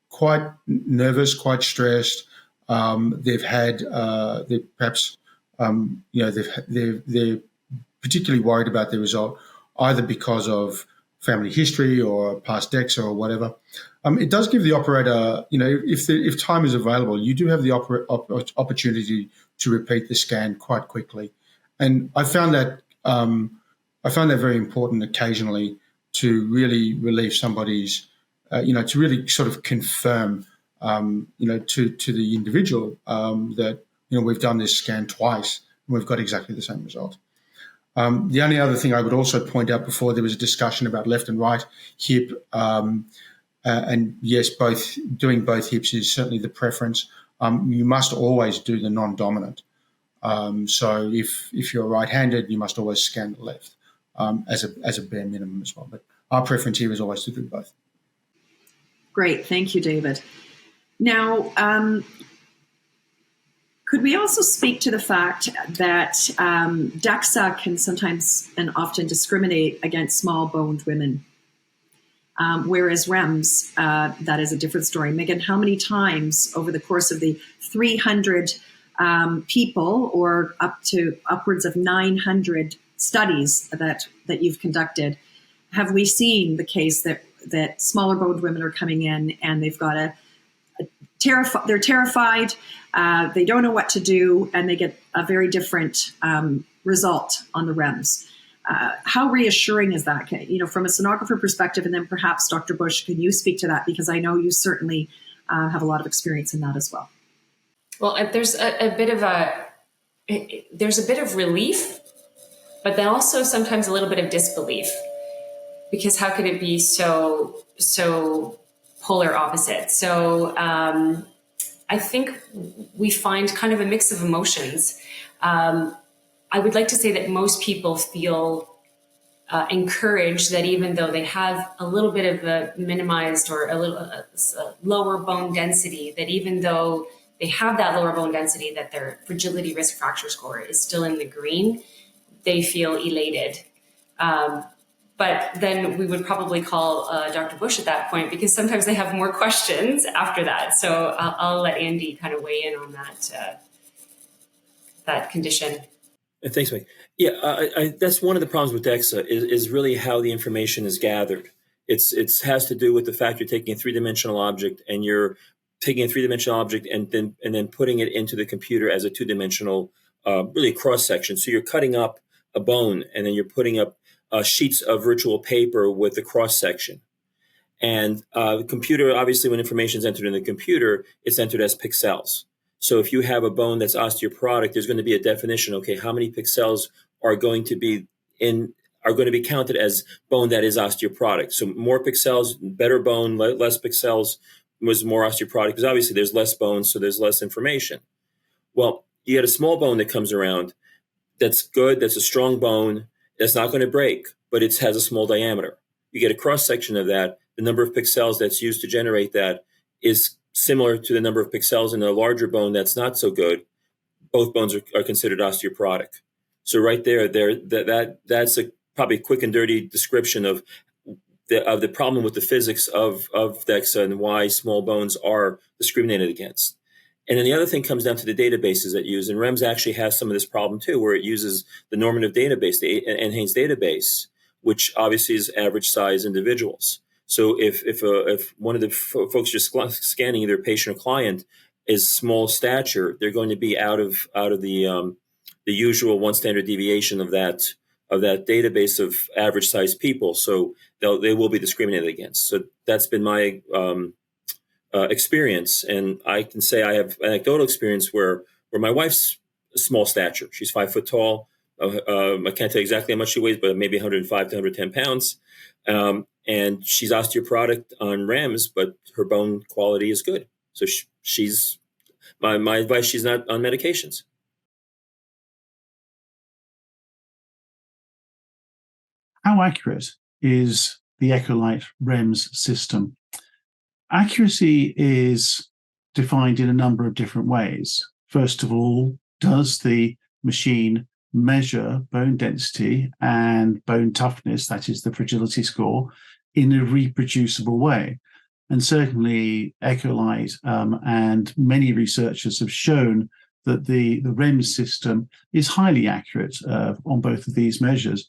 quite nervous, quite stressed. They've had, they're perhaps, they're particularly worried about their result, either because of family history or past Dexa or whatever. It does give the operator, if time is available, you do have the opportunity to repeat the scan quite quickly. And I found that very important occasionally to really relieve somebody's, to really sort of confirm, to the individual that, we've done this scan twice and we've got exactly the same result. The only other thing I would also point out before, there was a discussion about left and right hip. And yes, doing both hips is certainly the preference. You must always do the non-dominant. So if you're right-handed, you must always scan the left as a bare minimum as well. But our preference here is always to do both. Great. Thank you, David. Now, could we also speak to the fact that Dexa can sometimes and often discriminate against small-boned women, whereas REMS, that is a different story. Megan, how many times over the course of the 300 people or upwards of 900 studies that you've conducted, have we seen the case that smaller-boned women are coming in and they've got they're terrified, they don't know what to do, and they get a very different result on the REMS. How reassuring is that? From a sonographer perspective, and then perhaps Dr. Bush, can you speak to that? Because I know you certainly have a lot of experience in that as well. Well, there's a bit of relief, but then also sometimes a little bit of disbelief, because how could it be so polar opposite? So I think we find kind of a mix of emotions. I would like to say that most people feel encouraged that even though they have a little bit of a minimized or a little lower bone density, that even though they have that lower bone density, that their fragility risk fracture score is still in the green, they feel elated. But then we would probably call Dr. Bush at that point, because sometimes they have more questions after that. So I'll let Andy kind of weigh in on that condition. Thanks, Mike. Yeah, that's one of the problems with Dexa is really how the information is gathered. It has to do with the fact you're taking a three-dimensional object and you're taking a three-dimensional object and then putting it into the computer as a two-dimensional, really cross section. So you're cutting up a bone and then you're putting up sheets of virtual paper with the cross section. And the computer, obviously, when information is entered in the computer, it's entered as pixels. So if you have a bone that's osteoporotic, there's going to be a definition. Okay, how many pixels are going to be counted as bone that is osteoporotic? So more pixels, better bone; less pixels was more osteoporotic, because obviously there's less bone, so there's less information. Well, you get a small bone that comes around. That's good. That's a strong bone. That's not going to break, but it has a small diameter. You get a cross section of that. The number of pixels that's used to generate that is similar to the number of pixels in a larger bone that's not so good. Both bones are considered osteoporotic. So right there, that's probably a quick and dirty description of the problem with the physics of Dexa and why small bones are discriminated against. And then the other thing comes down to the databases that use, and REMS actually has some of this problem too, where it uses the normative database, the enhanced database, which obviously is average size individuals. So if one of the folks just scanning, either patient or client, is small stature, they're going to be out of the usual one standard deviation of that database of average size people. So they will be discriminated against. So that's been my experience, and I can say I have anecdotal experience where my wife's small stature. She's 5 foot tall. I can't tell you exactly how much she weighs, but maybe 105 to 110 pounds. And she's osteoporotic on REMS, but her bone quality is good. So she's my advice: she's not on medications. How accurate is the Echolight REMS system? Accuracy is defined in a number of different ways. First of all, does the machine measure bone density and bone toughness, that is the fragility score, in a reproducible way? And certainly Echolight and many researchers have shown that the REMS system is highly accurate on both of these measures.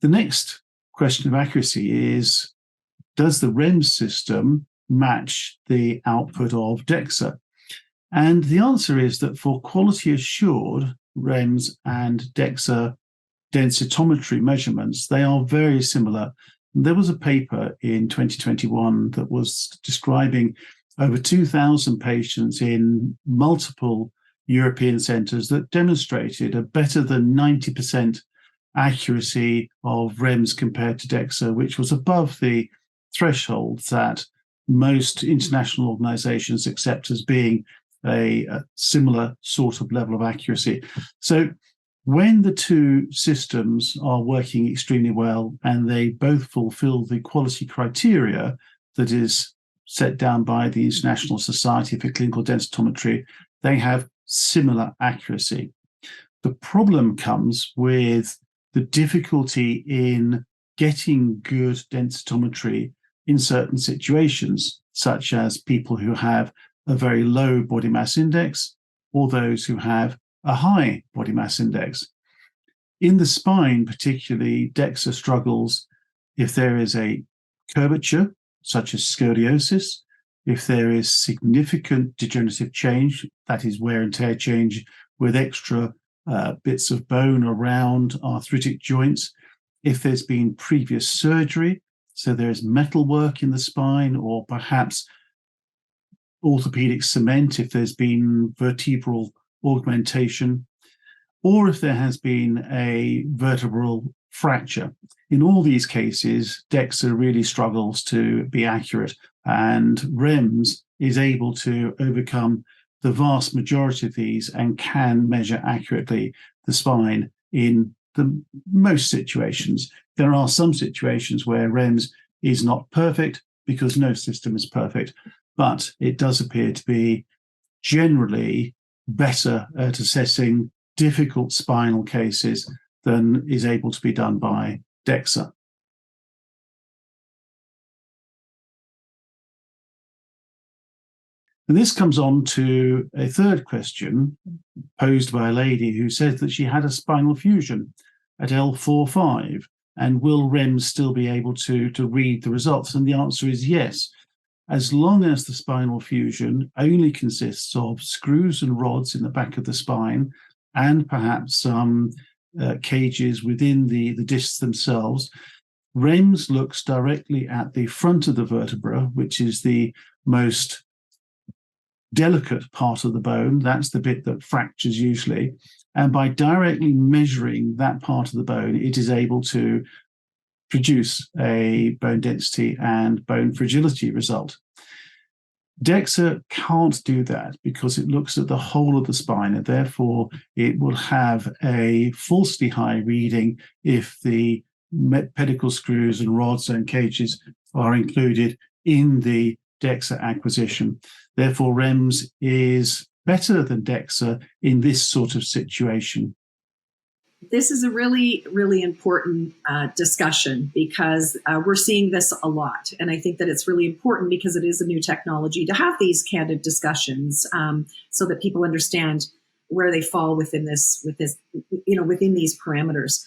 The next question of accuracy is, does the REMS system match the output of Dexa? And the answer is that for quality assured REMS and Dexa densitometry measurements, they are very similar. There was a paper in 2021 that was describing over 2,000 patients in multiple European centres that demonstrated a better than 90% accuracy of REMS compared to Dexa, which was above the thresholds that most international organisations accept as being a similar sort of level of accuracy. So when the two systems are working extremely well and they both fulfill the quality criteria that is set down by the International Society for Clinical Densitometry, they have similar accuracy. The problem comes with the difficulty in getting good densitometry in certain situations, such as people who have a very low body mass index or those who have a high body mass index. In the spine, particularly, Dexa struggles if there is a curvature, such as scoliosis, if there is significant degenerative change, that is wear and tear change with extra bits of bone around arthritic joints, if there's been previous surgery, so there's metal work in the spine, or perhaps orthopaedic cement if there's been vertebral augmentation, or if there has been a vertebral fracture. In all these cases, Dexa really struggles to be accurate, and REMS is able to overcome the vast majority of these and can measure accurately the spine in the most situations. There are some situations where REMS is not perfect because no system is perfect, but it does appear to be generally better at assessing difficult spinal cases than is able to be done by Dexa. And this comes on to a third question posed by a lady who said that she had a spinal fusion at L4-5, and will REMS still be able to read the results? And the answer is yes, as long as the spinal fusion only consists of screws and rods in the back of the spine and perhaps some cages within the discs themselves. REMS looks directly at the front of the vertebra, which is the most delicate part of the bone. That's the bit that fractures usually. And by directly measuring that part of the bone, it is able to produce a bone density and bone fragility result. Dexa can't do that because it looks at the whole of the spine, and therefore it will have a falsely high reading if the pedicle screws and rods and cages are included in the Dexa acquisition. Therefore, REMS is better than Dexa in this sort of situation. This is a really, really important discussion because we're seeing this a lot. And I think that it's really important because it is a new technology to have these candid discussions so that people understand where they fall within this, within these parameters.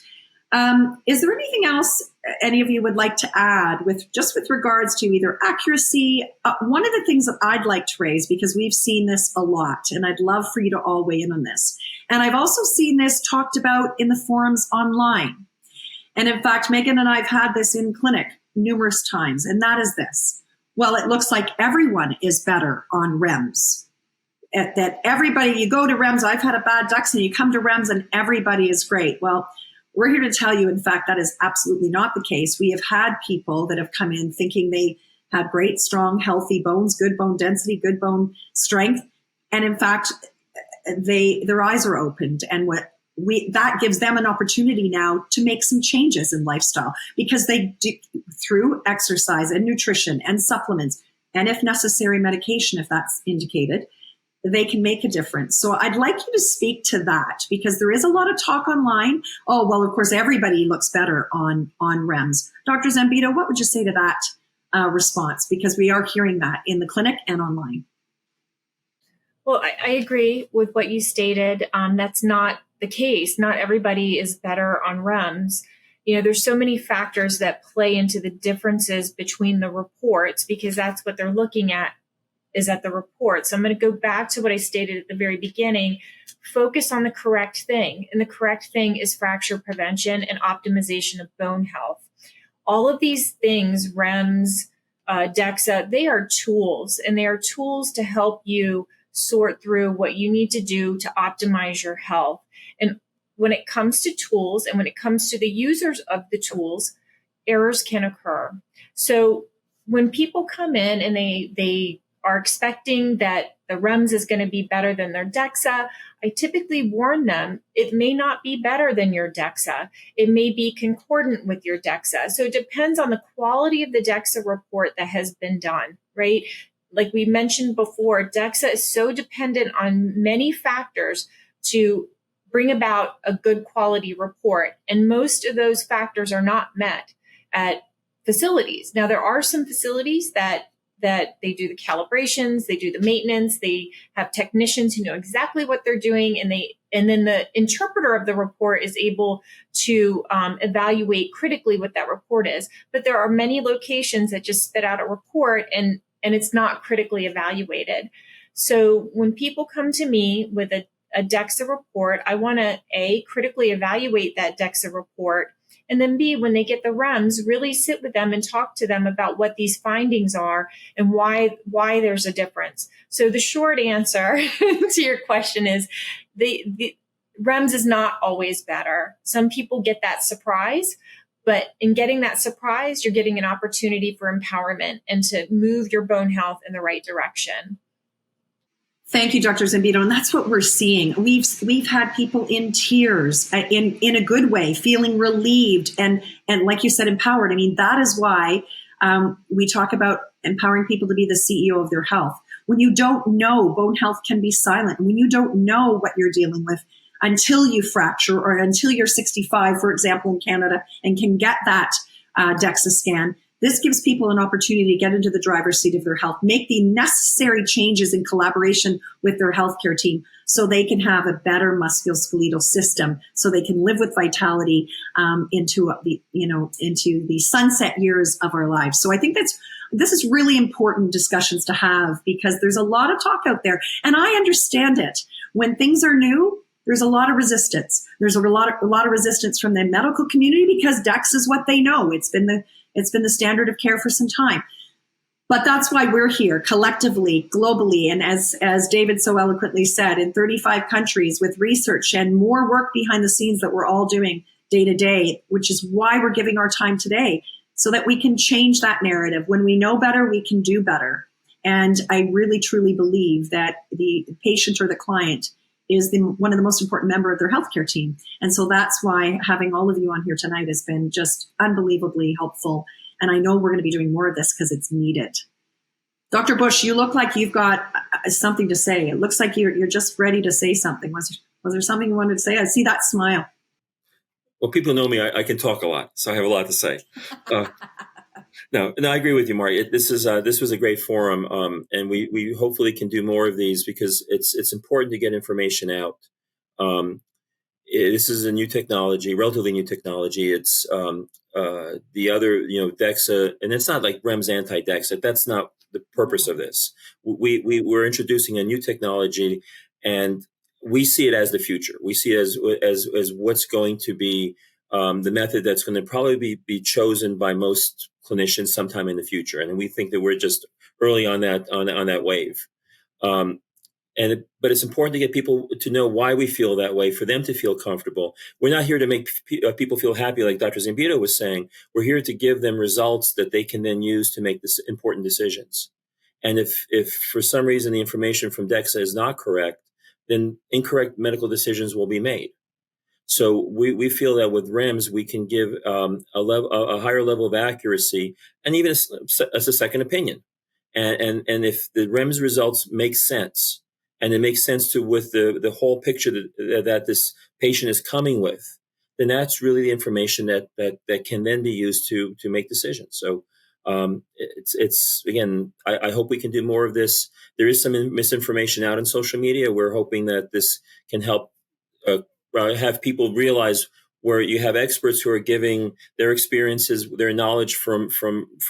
Is there anything else any of you would like to add with regards to either accuracy? One of the things that I'd like to raise, because we've seen this a lot, and I'd love for you to all weigh in on this. And I've also seen this talked about in the forums online. And in fact, Megan and I have had this in clinic numerous times, and that is this. Well, it looks like everyone is better on REMS. That everybody, you go to REMS, I've had a bad Dexa, and you come to REMS and everybody is great. Well, we're here to tell you, in fact, that is absolutely not the case. We have had people that have come in thinking they had great, strong, healthy bones, good bone density, good bone strength. And in fact, their eyes are opened, and that gives them an opportunity now to make some changes in lifestyle, because they do, through exercise and nutrition and supplements, and if necessary, medication, if that's indicated, they can make a difference. So I'd like you to speak to that, because there is a lot of talk online. Oh, well, of course, everybody looks better on REMS. Dr. Zambito, what would you say to that response? Because we are hearing that in the clinic and online. Well, I agree with what you stated. That's not the case. Not everybody is better on REMS. there's so many factors that play into the differences between the reports, because that's what they're looking at, is at the report. So I'm going to go back to what I stated at the very beginning. Focus on the correct thing. And the correct thing is fracture prevention and optimization of bone health. All of these things, REMS, Dexa, they are tools, and they are tools to help you sort through what you need to do to optimize your health. And when it comes to tools and when it comes to the users of the tools, errors can occur. So when people come in and they are expecting that the REMS is going to be better than their Dexa, I typically warn them it may not be better than your Dexa. It may be concordant with your Dexa. So it depends on the quality of the Dexa report that has been done, right? Like we mentioned before, Dexa is so dependent on many factors to bring about a good quality report. And most of those factors are not met at facilities. Now, there are some facilities that they do the calibrations, they do the maintenance, they have technicians who know exactly what they're doing, and then the interpreter of the report is able to evaluate critically what that report is. But there are many locations that just spit out a report and it's not critically evaluated. So when people come to me with a Dexa report, I want to A, critically evaluate that Dexa report, and then B, when they get the REMS, really sit with them and talk to them about what these findings are and why there's a difference. So the short answer to your question is the REMS is not always better. Some people get that surprise, but in getting that surprise, you're getting an opportunity for empowerment and to move your bone health in the right direction. Thank you, Dr. Zambito. And that's what we're seeing. We've had people in tears, in a good way, feeling relieved and like you said, empowered. I mean, that is why we talk about empowering people to be the CEO of their health. When you don't know, bone health can be silent. When you don't know what you're dealing with until you fracture or until you're 65, for example, in Canada, and can get that Dexa scan, this gives people an opportunity to get into the driver's seat of their health, make the necessary changes in collaboration with their healthcare team so they can have a better musculoskeletal system, so they can live with vitality into the sunset years of our lives. So I think this is really important discussions to have, because there's a lot of talk out there, and I understand it. When things are new, there's a lot of resistance. There's a lot of resistance from the medical community because Dexa is what they know. It's been the standard of care for some time. But that's why we're here collectively, globally, and as David so eloquently said, in 35 countries with research and more work behind the scenes that we're all doing day to day, which is why we're giving our time today, so that we can change that narrative. When we know better, we can do better. And I really, truly believe that the patient or the client is one of the most important member of their healthcare team. And so that's why having all of you on here tonight has been just unbelievably helpful. And I know we're going to be doing more of this because it's needed. Dr. Bush, you look like you've got something to say. It looks like you're just ready to say something. Was there something you wanted to say? I see that smile. Well, people know me. I can talk a lot, so I have a lot to say. No, I agree with you, Mark. This was a great forum, and we hopefully can do more of these because it's important to get information out. This is a new technology, relatively new technology. It's the other, Dexa, and it's not like REMS anti-Dexa. That's not the purpose of this. We're introducing a new technology, and we see it as the future. We see it as what's going to be the method that's going to probably be chosen by most clinicians sometime in the future. And we think that we're just early on that wave. But it's important to get people to know why we feel that way, for them to feel comfortable. We're not here to make people feel happy, like Dr. Zambito was saying. We're here to give them results that they can then use to make this important decisions. And if for some reason the information from Dexa is not correct, then incorrect medical decisions will be made. So we feel that with REMS, we can give a higher level of accuracy and even as a second opinion. And if the REMS results make sense, and it makes sense with the whole picture that this patient is coming with, then that's really the information that can then be used to make decisions. So it's again, I hope we can do more of this. There is some misinformation out on social media. We're hoping that this can help have people realize where you have experts who are giving their experiences, their knowledge from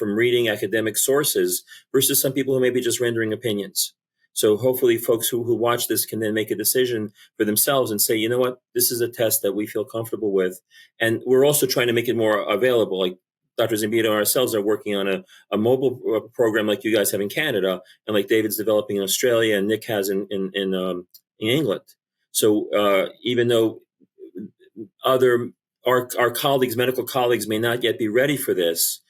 reading academic sources versus some people who may be just rendering opinions. So hopefully folks who watch this can then make a decision for themselves and say, you know what, this is a test that we feel comfortable with. And we're also trying to make it more available. Like Dr. Zambito and ourselves are working on a mobile program like you guys have in Canada, and like David's developing in Australia and Nick has in England. So even though our colleagues, medical colleagues, may not yet be ready for this,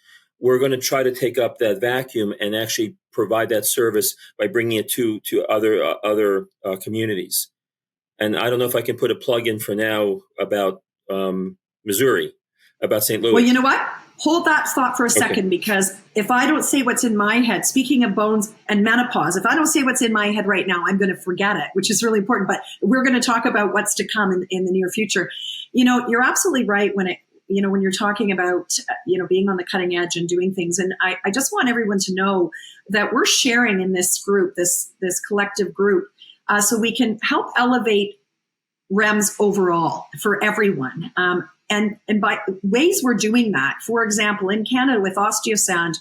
we're going to try to take up that vacuum and actually provide that service by bringing it to other communities. And I don't know if I can put a plug in for now about Missouri, about St. Louis. Well, you know what? Hold that thought for a second, Okay. because if I don't say what's in my head, speaking of bones and menopause, if I don't say what's in my head right now, I'm going to forget it, which is really important. But we're going to talk about what's to come in the near future. You know, you're absolutely right when you're talking about, being on the cutting edge and doing things. And I just want everyone to know that we're sharing in this group, this collective group, so we can help elevate REMS overall for everyone. And by ways we're doing that, for example, in Canada with Osteosound,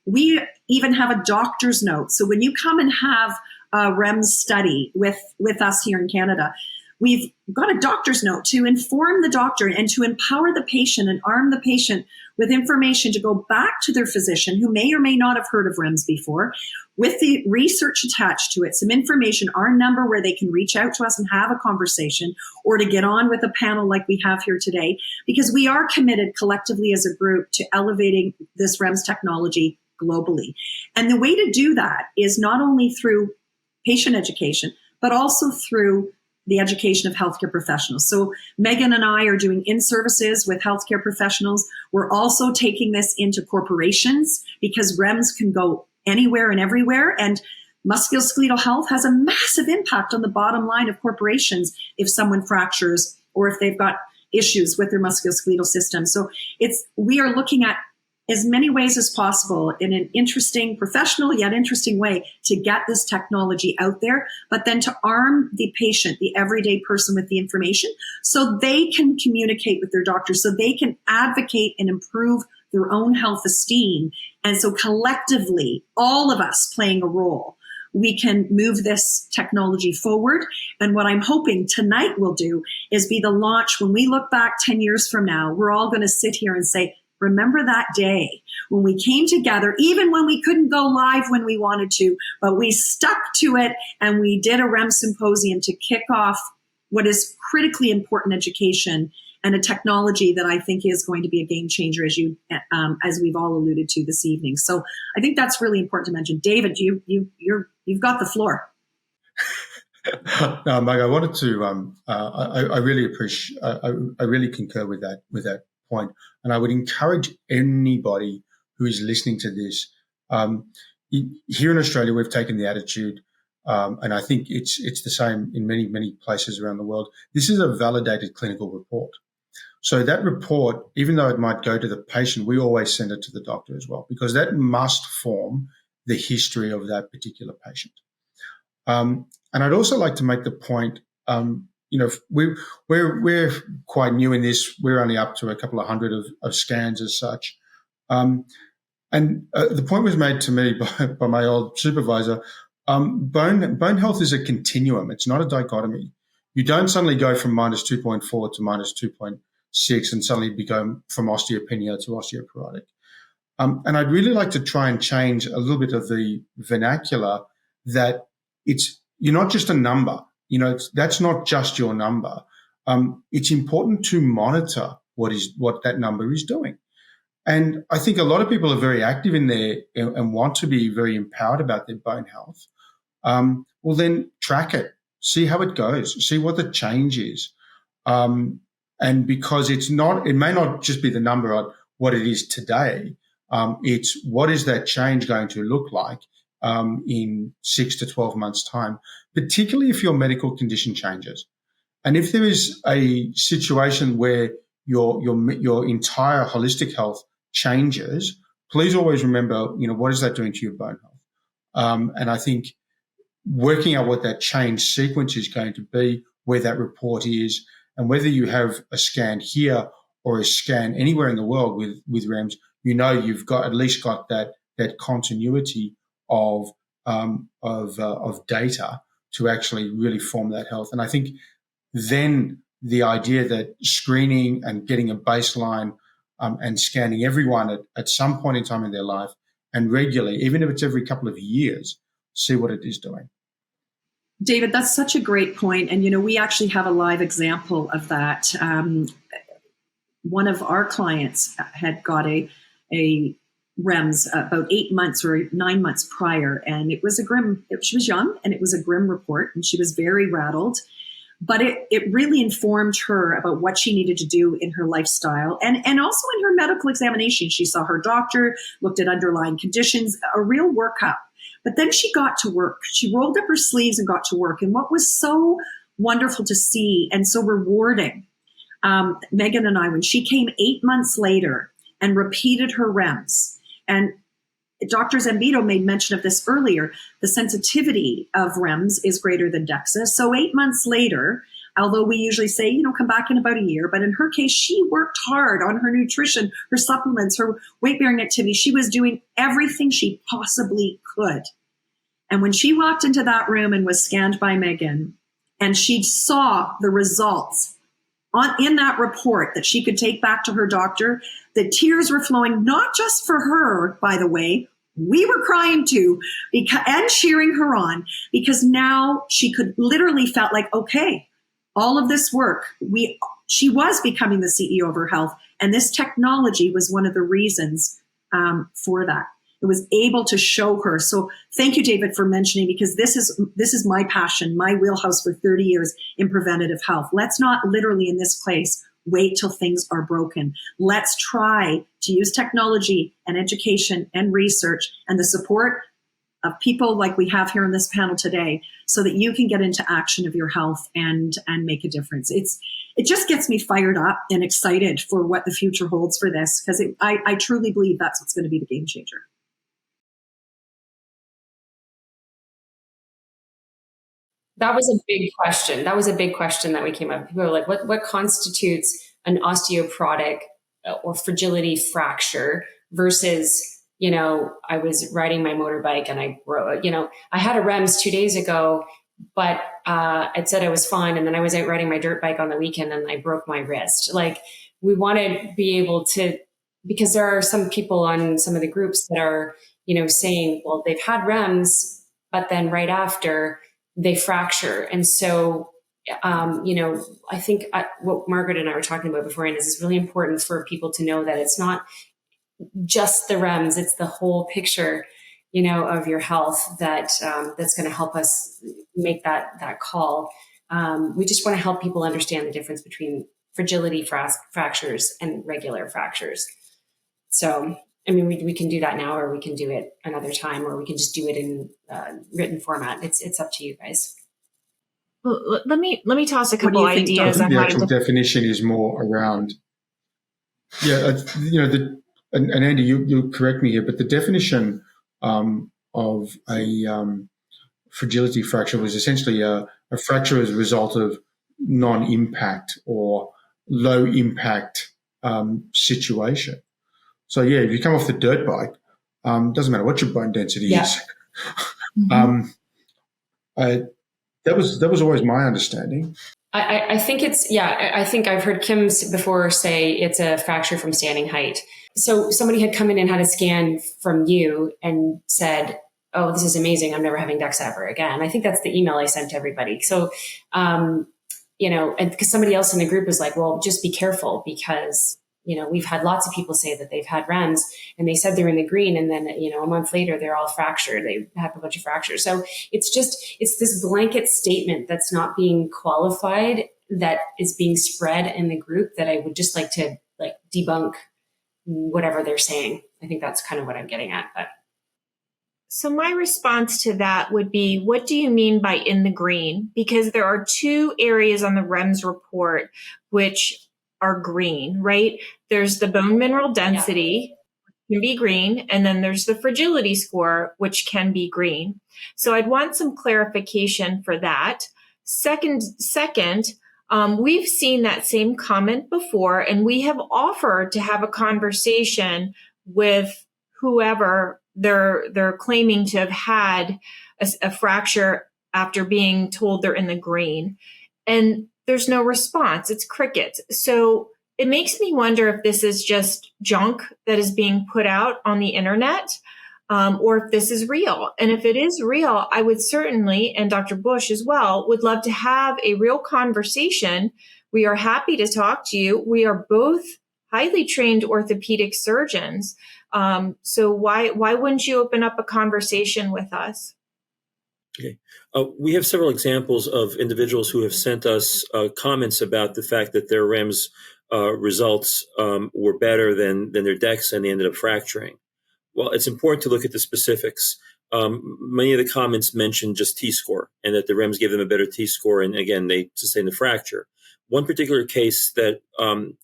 we even have a doctor's note. So when you come and have a REMS study with us here in Canada, we've got a doctor's note to inform the doctor and to empower the patient and arm the patient with information to go back to their physician who may or may not have heard of REMS before, with the research attached to it, some information, our number where they can reach out to us and have a conversation, or to get on with a panel like we have here today, because we are committed collectively as a group to elevating this REMS technology globally. And the way to do that is not only through patient education, but also through the education of healthcare professionals. So Megan and I are doing in-services with healthcare professionals. We're also taking this into corporations, because REMS can go anywhere and everywhere. And musculoskeletal health has a massive impact on the bottom line of corporations if someone fractures or if they've got issues with their musculoskeletal system. So we are looking at as many ways as possible in an interesting, professional yet interesting way to get this technology out there, but then to arm the patient, the everyday person, with the information so they can communicate with their doctor, so they can advocate and improve their own health esteem. And so collectively, all of us playing a role, we can move this technology forward. And what I'm hoping tonight will do is be the launch. When we look back 10 years from now, we're all going to sit here and say, remember that day when we came together, even when we couldn't go live when we wanted to, but we stuck to it and we did a REM symposium to kick off what is critically important education and a technology that I think is going to be a game changer, as we've all alluded to this evening. So I think that's really important to mention. David, you've got the floor. No, Meg, I wanted to. I really appreciate. I really concur with that point, and I would encourage anybody who is listening to this. Here in Australia, we've taken the attitude, and I think it's the same in many places around the world. This is a validated clinical report. So that report, even though it might go to the patient, we always send it to the doctor as well, because that must form the history of that particular patient. And I'd also like to make the point, we're quite new in this. We're only up to a couple of hundred of scans as such. And the point was made to me by my old supervisor. Bone health is a continuum. It's not a dichotomy. You don't suddenly go from minus 2.4 to minus 2.6 and suddenly become from osteopenia to osteoporotic. And I'd really like to try and change a little bit of the vernacular that you're not just a number. That's not just your number. It's important to monitor what that number is doing. And I think a lot of people are very active in there and want to be very empowered about their bone health. Well, then track it, see how it goes, see what the change is. And because it may not just be the number on what it is today. It's what is that change going to look like in 6 to 12 months' time, particularly if your medical condition changes. And if there is a situation where your entire holistic health changes, please always remember, what is that doing to your bone health? And I think working out what that change sequence is going to be, where that report is, And whether you have a scan here or a scan anywhere in the world with REMS, you've at least got that continuity of data to actually really form that health. And I think then the idea that screening and getting a baseline and scanning everyone at some point in time in their life and regularly, even if it's every couple of years, see what it is doing. David, that's such a great point. And, we actually have a live example of that. One of our clients had got a REMS about 8 months or 9 months prior. And it was she was young and it was a grim report and she was very rattled. But it really informed her about what she needed to do in her lifestyle and also in her medical examination. She saw her doctor, looked at underlying conditions, a real workup. But then she got to work. She rolled up her sleeves and got to work. And what was so wonderful to see and so rewarding, Megan and I, when she came 8 months later and repeated her REMS, and Dr. Zambito made mention of this earlier, the sensitivity of REMS is greater than Dexa. So 8 months later, although we usually say, come back in about a year, but in her case, she worked hard on her nutrition, her supplements, her weight-bearing activity. She was doing everything she possibly could. And when she walked into that room and was scanned by Megan, and she saw the results in that report that she could take back to her doctor, the tears were flowing, not just for her, by the way. We were crying too, and cheering her on, because now she could literally felt like, okay, all of this work, she was becoming the CEO of her health. And this technology was one of the reasons for that. It was able to show her. So thank you, David, for mentioning, because this is my passion, my wheelhouse for 30 years in preventative health. Let's not literally in this place wait till things are broken. Let's try to use technology and education and research and the support of people like we have here on this panel today so that you can get into action of your health and make a difference. It just gets me fired up and excited for what the future holds for this, because I truly believe that's what's going to be the game changer. That was a big question. That we came up. People were like, what constitutes an osteoporotic or fragility fracture versus, I was riding my motorbike and I had a REMS 2 days ago, but it said I was fine. And then I was out riding my dirt bike on the weekend and I broke my wrist. Like, we want to be able to, because there are some people on some of the groups that are, saying, well, they've had REMS, but then right after they fracture. And so, I think what Margaret and I were talking about beforehand is it's really important for people to know that it's not just the REMS, it's the whole picture, of your health that's going to help us make that call. We just want to help people understand the difference between fragility fractures and regular fractures. So, we can do that now, or we can do it another time, or we can just do it in written format. It's up to you guys. Well, let me toss a couple ideas. I think the actual definition is more around, and Andy, you'll correct me here, but the definition of a fragility fracture was essentially a fracture as a result of non-impact or low impact situation. So if you come off the dirt bike, doesn't matter what your bone density is. Mm-hmm. That was always my understanding. I think I think I've heard Kim before say it's a fracture from standing height. So somebody had come in and had a scan from you and said, oh, this is amazing, I'm never having Dexa ever again. I think that's the email I sent to everybody. So, and because somebody else in the group was like, well, just be careful, because we've had lots of people say that they've had REMS and they said they're in the green. And then, a month later, they're all fractured. They have a bunch of fractures. So it's this blanket statement that's not being qualified, that is being spread in the group, that I would just like to debunk whatever they're saying. I think that's kind of what I'm getting at. But. So my response to that would be, what do you mean by in the green? Because there are two areas on the REMS report which are green, right? There's the bone mineral density, which can be green, and then there's the fragility score, which can be green. So I'd want some clarification for that. Second, We've seen that same comment before, and we have offered to have a conversation with whoever they're claiming to have had a fracture after being told they're in the green. And there's no response. It's crickets. So it makes me wonder if this is just junk that is being put out on the internet, or if this is real. And if it is real, I would certainly, and Dr. Bush as well, would love to have a real conversation. We are happy to talk to you. We are both highly trained orthopedic surgeons. So why wouldn't you open up a conversation with us? Okay. We have several examples of individuals who have sent us comments about the fact that their REMS results were better than their Dexa, and they ended up fracturing. Well, it's important to look at the specifics. Many of the comments mentioned just T-score, and that the REMS gave them a better T-score, and again, they sustained the fracture. One particular case that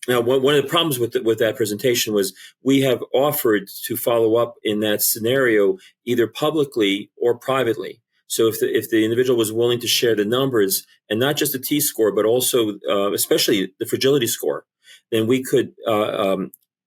now one of the problems with that presentation was we have offered to follow up in that scenario either publicly or privately. So if the individual was willing to share the numbers, and not just the T-score, but also especially the fragility score, then we could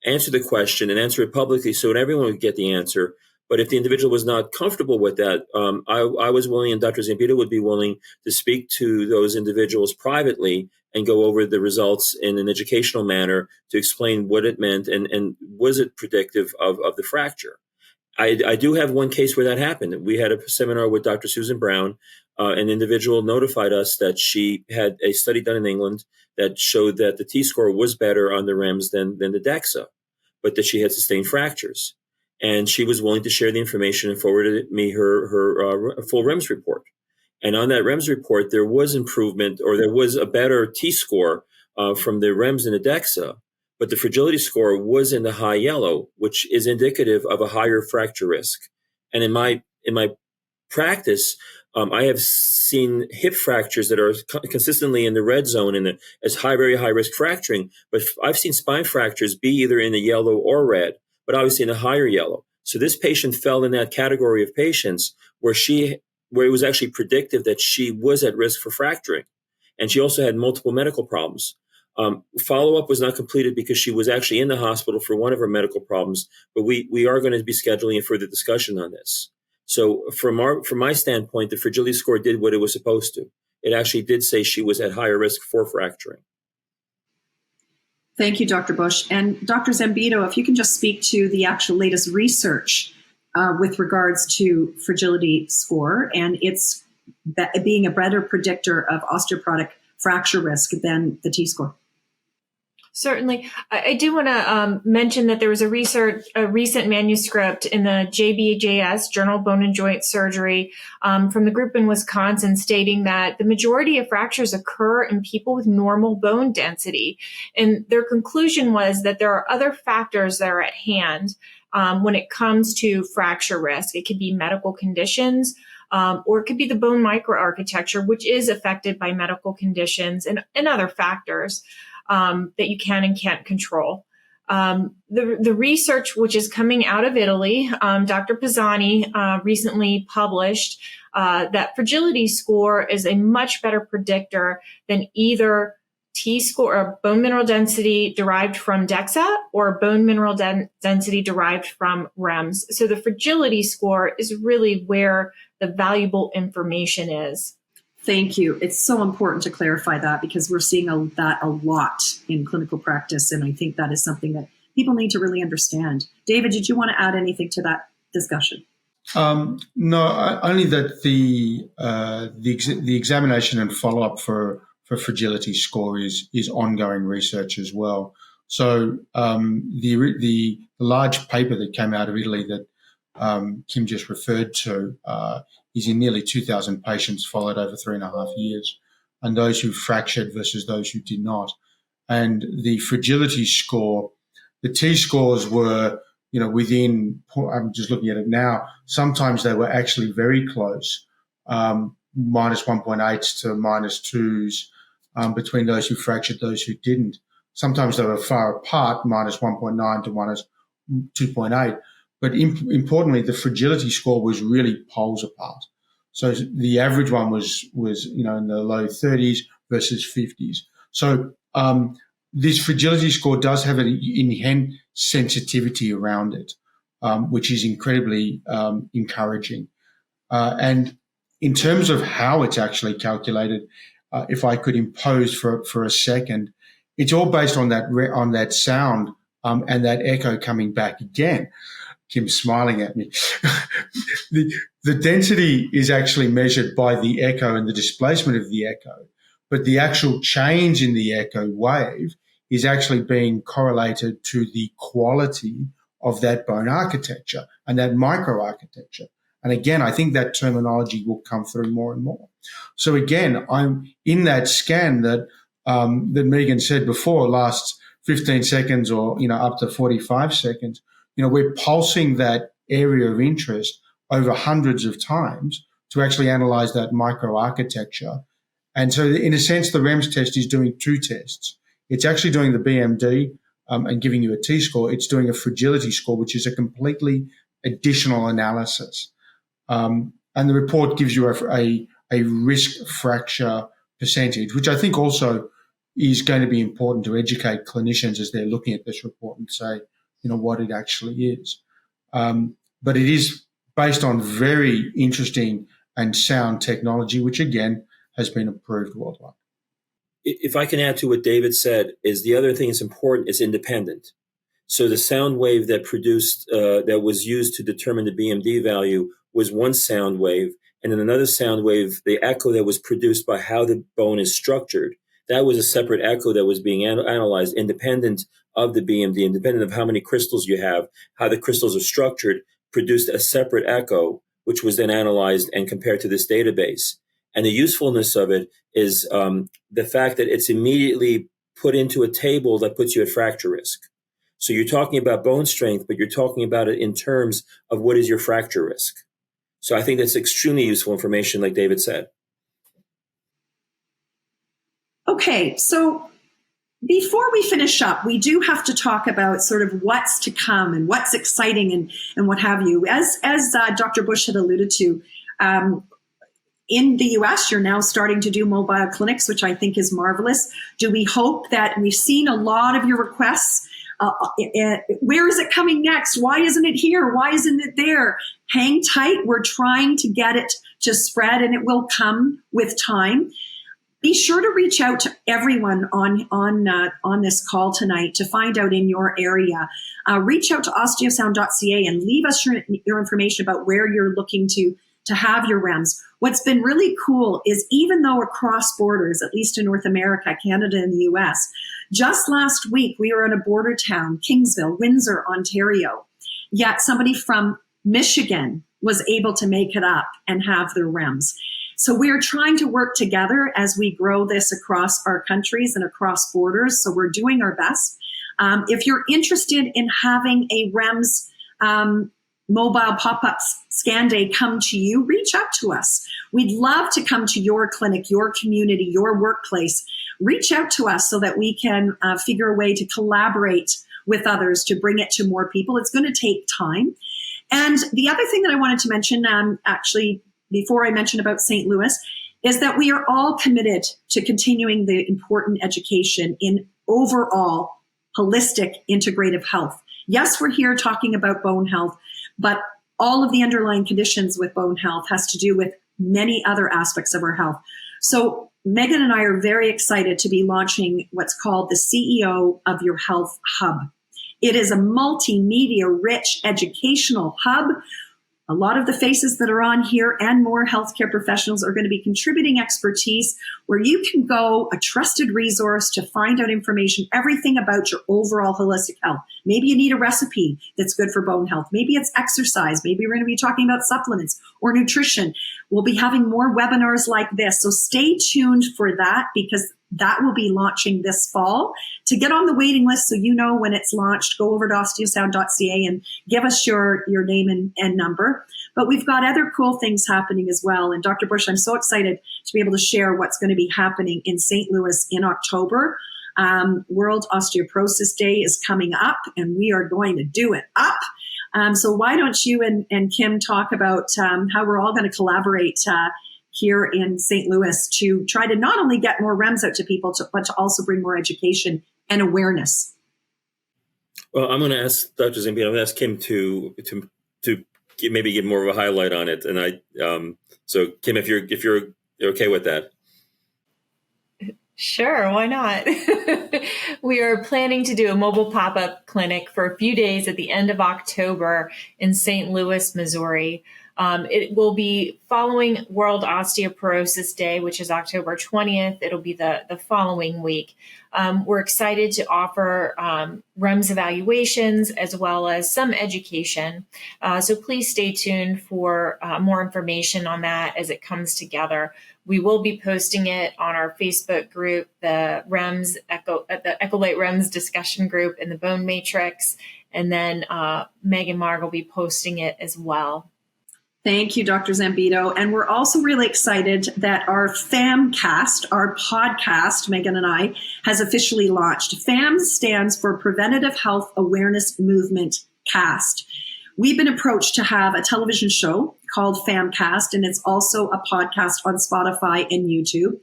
answer the question and answer it publicly so that everyone would get the answer. But if the individual was not comfortable with that, I was willing, and Dr. Zambito would be willing to speak to those individuals privately and go over the results in an educational manner to explain what it meant and was it predictive of the fracture. I do have one case where that happened. We had a seminar with Dr. Susan Brown. An individual notified us that she had a study done in England that showed that the T-score was better on the REMS than the Dexa, but that she had sustained fractures. And she was willing to share the information and forwarded me her full REMS report. And on that REMS report, there was improvement, or there was a better T-score from the REMS and the Dexa, but the fragility score was in the high yellow, which is indicative of a higher fracture risk. And in my practice, I have seen hip fractures that are consistently in the red zone and as very high risk fracturing. But I've seen spine fractures be either in the yellow or red, but obviously in the higher yellow. So this patient fell in that category of patients where it was actually predictive that she was at risk for fracturing. And she also had multiple medical problems. Follow-up was not completed because she was actually in the hospital for one of her medical problems, but we are going to be scheduling a further discussion on this. So from my standpoint, the fragility score did what it was supposed to. It actually did say she was at higher risk for fracturing. Thank you, Dr. Bush. And Dr. Zambito, if you can just speak to the actual latest research with regards to fragility score and its being a better predictor of osteoporotic fracture risk than the T-score. Certainly. I do want to mention that there was a recent manuscript in the JBJS, Journal of Bone and Joint Surgery, from the group in Wisconsin stating that the majority of fractures occur in people with normal bone density. And their conclusion was that there are other factors that are at hand when it comes to fracture risk. It could be medical conditions, or it could be the bone microarchitecture, which is affected by medical conditions and other factors that you can and can't control. The research, which is coming out of Italy, Dr. Pisani recently published that fragility score is a much better predictor than either T-score or bone mineral density derived from Dexa or bone mineral density derived from REMS. So the fragility score is really where the valuable information is. Thank you. It's so important to clarify that because we're seeing that a lot in clinical practice, and I think that is something that people need to really understand. David, did you want to add anything to that discussion? No, only that the examination and follow-up for fragility score is ongoing research as well. So the large paper that came out of Italy that Kim just referred to is in nearly 2,000 patients followed over 3.5 years, and those who fractured versus those who did not. And the fragility score, the T-scores were, within, I'm just looking at it now, sometimes they were actually very close, minus 1.8s to minus 2s between those who fractured, those who didn't. Sometimes they were far apart, minus 1.9 to minus 2.8. But importantly, the fragility score was really poles apart. So the average one was in the low 30s versus 50s. So this fragility score does have an inherent sensitivity around it, which is incredibly encouraging. And in terms of how it's actually calculated, if I could impose for a second, it's all based on that sound and that echo coming back again. Kim's smiling at me. The density is actually measured by the echo and the displacement of the echo, but the actual change in the echo wave is actually being correlated to the quality of that bone architecture and that microarchitecture. And again, I think that terminology will come through more and more. So again, I'm in that scan that Megan said before, lasts 15 seconds or, up to 45 seconds. We're pulsing that area of interest over hundreds of times to actually analyze that microarchitecture. And so in a sense, the REMS test is doing two tests. It's actually doing the BMD and giving you a T-score. It's doing a fragility score, which is a completely additional analysis. And the report gives you a risk fracture percentage, which I think also is going to be important to educate clinicians as they're looking at this report and say, what it actually is. But it is based on very interesting and sound technology, which again has been approved worldwide. If I can add to what David said, is the other thing that's important is independent. So the sound wave that that was used to determine the BMD value was one sound wave, and then another sound wave, the echo that was produced by how the bone is structured, that was a separate echo that was being analyzed independent of the BMD, independent of how many crystals you have, how the crystals are structured, produced a separate echo, which was then analyzed and compared to this database. And the usefulness of it is the fact that it's immediately put into a table that puts you at fracture risk. So you're talking about bone strength, but you're talking about it in terms of what is your fracture risk. So I think that's extremely useful information, like David said. Okay, so before we finish up, we do have to talk about sort of what's to come and what's exciting and what have you. As Dr. Bush had alluded to, in the US, you're now starting to do mobile clinics, which I think is marvelous. Do we hope that we've seen a lot of your requests? Where is it coming next? Why isn't it here? Why isn't it there? Hang tight. We're trying to get it to spread, and it will come with time. Be sure to reach out to everyone on this call tonight to find out in your area. Reach out to osteosound.ca and leave us your information about where you're looking to have your REMS. What's been really cool is even though across borders, at least in North America, Canada, and the US, just last week we were in a border town, Kingsville, Windsor, Ontario, yet somebody from Michigan was able to make it up and have their REMS. So we're trying to work together as we grow this across our countries and across borders. So we're doing our best. If you're interested in having a REMS mobile pop-up scan day come to you, reach out to us. We'd love to come to your clinic, your community, your workplace. Reach out to us so that we can figure a way to collaborate with others to bring it to more people. It's going to take time. And the other thing that I wanted to mention, actually, before I mention about St. Louis, is that we are all committed to continuing the important education in overall holistic integrative health. Yes, we're here talking about bone health, but all of the underlying conditions with bone health has to do with many other aspects of our health. So Megan and I are very excited to be launching what's called the CEO of Your Health Hub. It is a multimedia-rich educational hub. A lot of the faces that are on here and more healthcare professionals are going to be contributing expertise where you can go, a trusted resource to find out information, everything about your overall holistic health. Maybe you need a recipe that's good for bone health. Maybe it's exercise. Maybe we're going to be talking about supplements or nutrition. We'll be having more webinars like this. So stay tuned for that because that will be launching this fall. To get on the waiting list so you know when it's launched, go over to osteosound.ca and give us your name and number. But we've got other cool things happening as well. And Dr. Bush, I'm so excited to be able to share what's going to be happening in St. Louis in October. World Osteoporosis Day is coming up, and we are going to do it up. So why don't you and Kim talk about how we're all going to collaborate here in St. Louis to try to not only get more REMS out to people, but to also bring more education and awareness. Well, I'm going to ask Dr. Zambito, I'm going to ask Kim to maybe give more of a highlight on it. And so Kim, if you're okay with that. Sure, why not? We are planning to do a mobile pop-up clinic for a few days at the end of October in St. Louis, Missouri. It will be following World Osteoporosis Day, which is October 20th. It'll be the following week. We're excited to offer REMS evaluations as well as some education. So please stay tuned for more information on that as it comes together. We will be posting it on our Facebook group, the Echolight REMS discussion group in the Bone Matrix. And then Meg and Marg will be posting it as well. Thank you, Dr. Zambito. And we're also really excited that our FAMcast, our podcast, Megan and I, has officially launched. FAM stands for Preventative Health Awareness Movement Cast. We've been approached to have a television show called FAMcast, and it's also a podcast on Spotify and YouTube.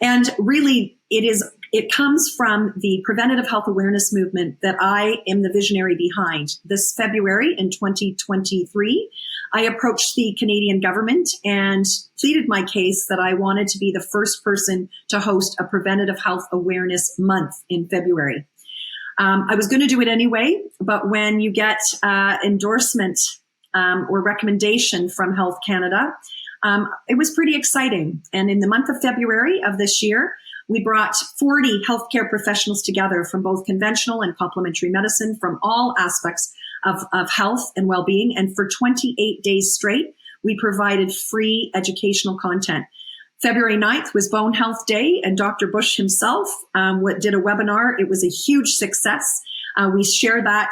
And really, it comes from the preventative health awareness movement that I am the visionary behind. This February in 2023, I approached the Canadian government and pleaded my case that I wanted to be the first person to host a preventative health awareness month in February. I was going to do it anyway, but when you get endorsement or recommendation from Health Canada, it was pretty exciting. And in the month of February of this year, we brought 40 healthcare professionals together from both conventional and complementary medicine, from all aspects of health and well-being. And for 28 days straight, we provided free educational content. February 9th was Bone Health Day, and Dr. Bush himself did a webinar. It was a huge success. We share that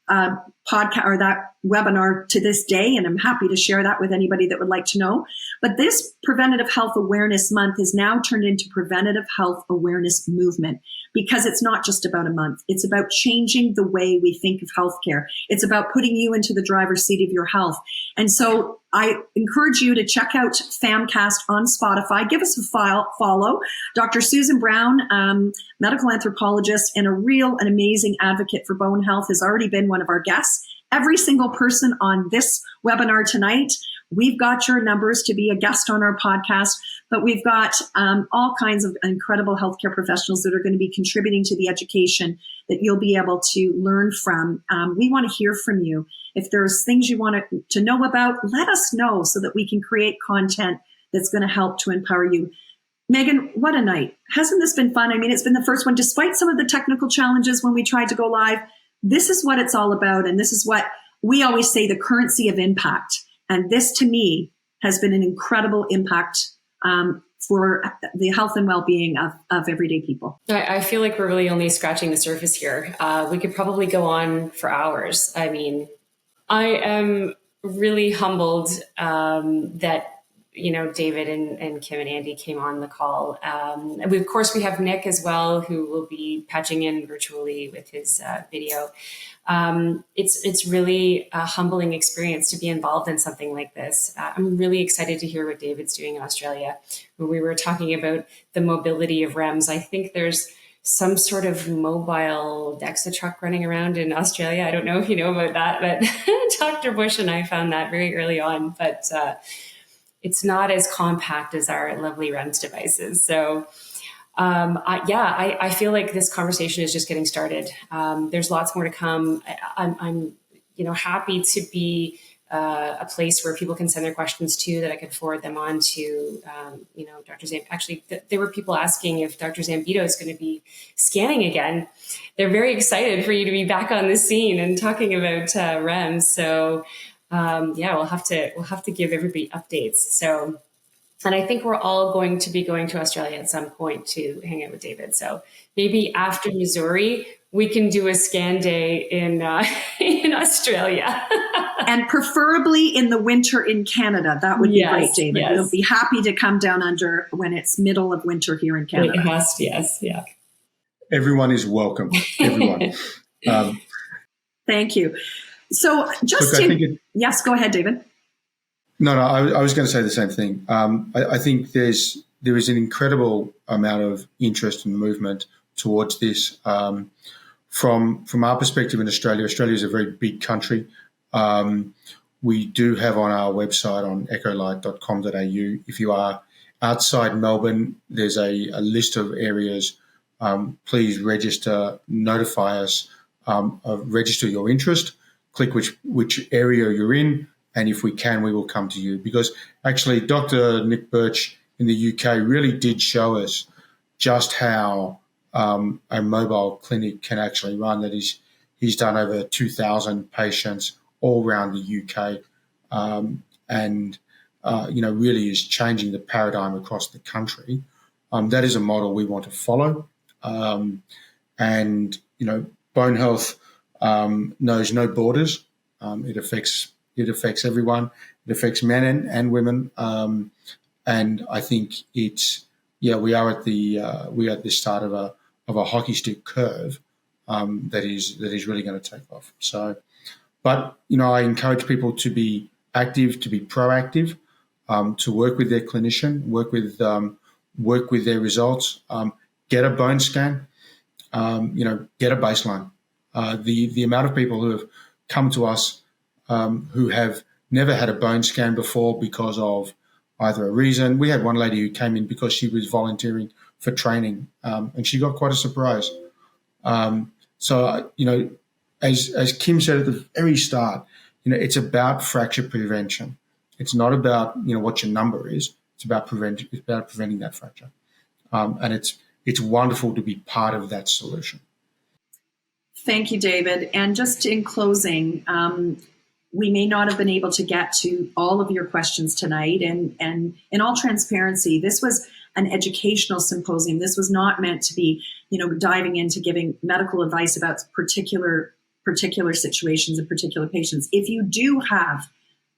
podcast or that webinar to this day, and I'm happy to share that with anybody that would like to know. But this Preventative Health Awareness Month is now turned into Preventative Health Awareness Movement, because it's not just about a month. It's about changing the way we think of healthcare. It's about putting you into the driver's seat of your health. And so I encourage you to check out FAMcast on Spotify. Give us a follow. Dr. Susan Brown, medical anthropologist and an amazing advocate for bone health, has already been one of our guests. Every single person on this webinar tonight, we've got your numbers to be a guest on our podcast, but we've got all kinds of incredible healthcare professionals that are going to be contributing to the education that you'll be able to learn from. We want to hear from you. If there's things you want to know about, let us know so that we can create content that's going to help to empower you. Megan, what a night. Hasn't this been fun? I mean, it's been the first one, despite some of the technical challenges when we tried to go live. This is what it's all about. And this is what we always say, the currency of impact. And this, to me, has been an incredible impact for the health and well-being of everyday people. I feel like we're really only scratching the surface here. We could probably go on for hours. I mean, I am really humbled that, David and Kim and Andy came on the call. Of course, we have Nick as well, who will be patching in virtually with his video. It's really a humbling experience to be involved in something like this. I'm really excited to hear what David's doing in Australia. When we were talking about the mobility of REMS, I think there's some sort of mobile Dexa truck running around in Australia. I don't know if you know about that, but Dr. Bush and I found that very early on, but it's not as compact as our lovely REMS devices. So I feel like this conversation is just getting started. There's lots more to come. I'm happy to be a place where people can send their questions to, that I could forward them on to, Dr. Zambito. Actually, there were people asking if Dr. Zambito is going to be scanning again. They're very excited for you to be back on the scene and talking about REMS. So we'll have to give everybody updates. So. And I think we're all going to be going to Australia at some point to hang out with David. So maybe after Missouri, we can do a scan day in Australia. And preferably in the winter in Canada. That would be great, David. Yes. We'll be happy to come down under when it's middle of winter here in Canada. Yes, yeah. Everyone is welcome. Everyone. Thank you. So yes, go ahead, David. No, I was going to say the same thing. I think there is an incredible amount of interest and movement towards this. From our perspective in Australia is a very big country. We do have on our website on echolight.com.au, if you are outside Melbourne, there's a list of areas. Please register, notify us, register your interest, click which area you're in, and if we can, we will come to you. Because actually, Dr. Nick Birch in the UK really did show us just how a mobile clinic can actually run. That is, he's done over 2,000 patients all around the UK, and really is changing the paradigm across the country. That is a model we want to follow, and bone health knows no borders. It affects everyone. It affects men and women, and I think we are at the start of a hockey stick curve that is really going to take off. So, but I encourage people to be active, to be proactive, to work with their clinician, work with their results, get a bone scan, get a baseline. The amount of people who have come to us who have never had a bone scan before because of either a reason. We had one lady who came in because she was volunteering for training, and she got quite a surprise. So, as Kim said at the very start, it's about fracture prevention. It's not about what your number is. It's about preventing that fracture, and it's wonderful to be part of that solution. Thank you, David. And just in closing, we may not have been able to get to all of your questions tonight. And in all transparency, this was an educational symposium. This was not meant to be, diving into giving medical advice about particular situations and particular patients. If you do have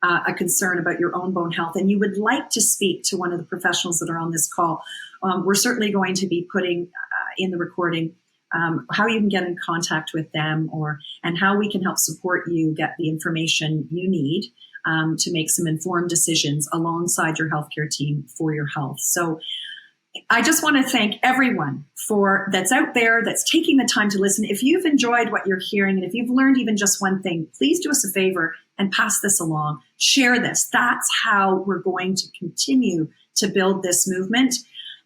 a concern about your own bone health and you would like to speak to one of the professionals that are on this call, we're certainly going to be putting in the recording how you can get in contact with them and how we can help support you get the information you need to make some informed decisions alongside your healthcare team for your health. So I just want to thank everyone that's out there that's taking the time to listen. If you've enjoyed what you're hearing and if you've learned even just one thing, please do us a favor and pass this along. Share this. That's how we're going to continue to build this movement.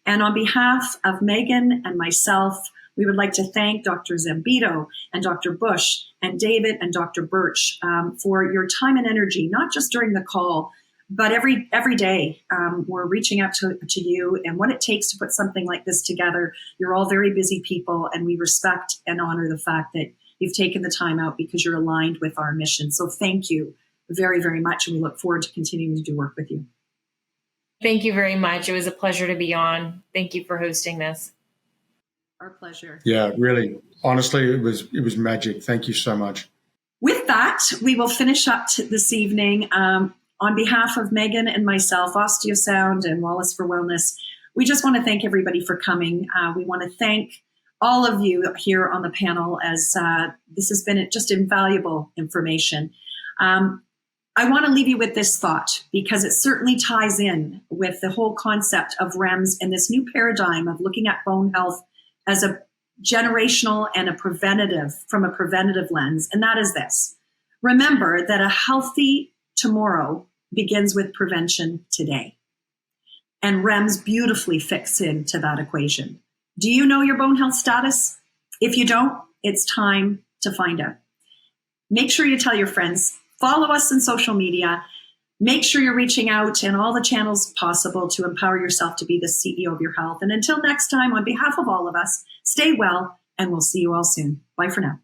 And on behalf of Megan and myself, we would like to thank Dr. Zambito and Dr. Bush and David and Dr. Birch for your time and energy, not just during the call, but every day. We're reaching out to you and what it takes to put something like this together. You're all very busy people, and we respect and honor the fact that you've taken the time out because you're aligned with our mission. So thank you very, very much, and we look forward to continuing to do work with you. Thank you very much. It was a pleasure to be on. Thank you for hosting this. Our pleasure. Yeah, really. Honestly, it was magic. Thank you so much. With that, we will finish up this evening. On behalf of Megan and myself, Osteosound and Wallis for Wellness, we just want to thank everybody for coming. We want to thank all of you here on the panel as this has been just invaluable information. I want to leave you with this thought because it certainly ties in with the whole concept of REMS and this new paradigm of looking at bone health as a generational and from a preventative lens. And that is this. Remember that a healthy tomorrow begins with prevention today. And REMS beautifully fits into that equation. Do you know your bone health status? If you don't, it's time to find out. Make sure you tell your friends. Follow us on social media. Make sure you're reaching out in all the channels possible to empower yourself to be the CEO of your health. And until next time, on behalf of all of us, stay well, and we'll see you all soon. Bye for now.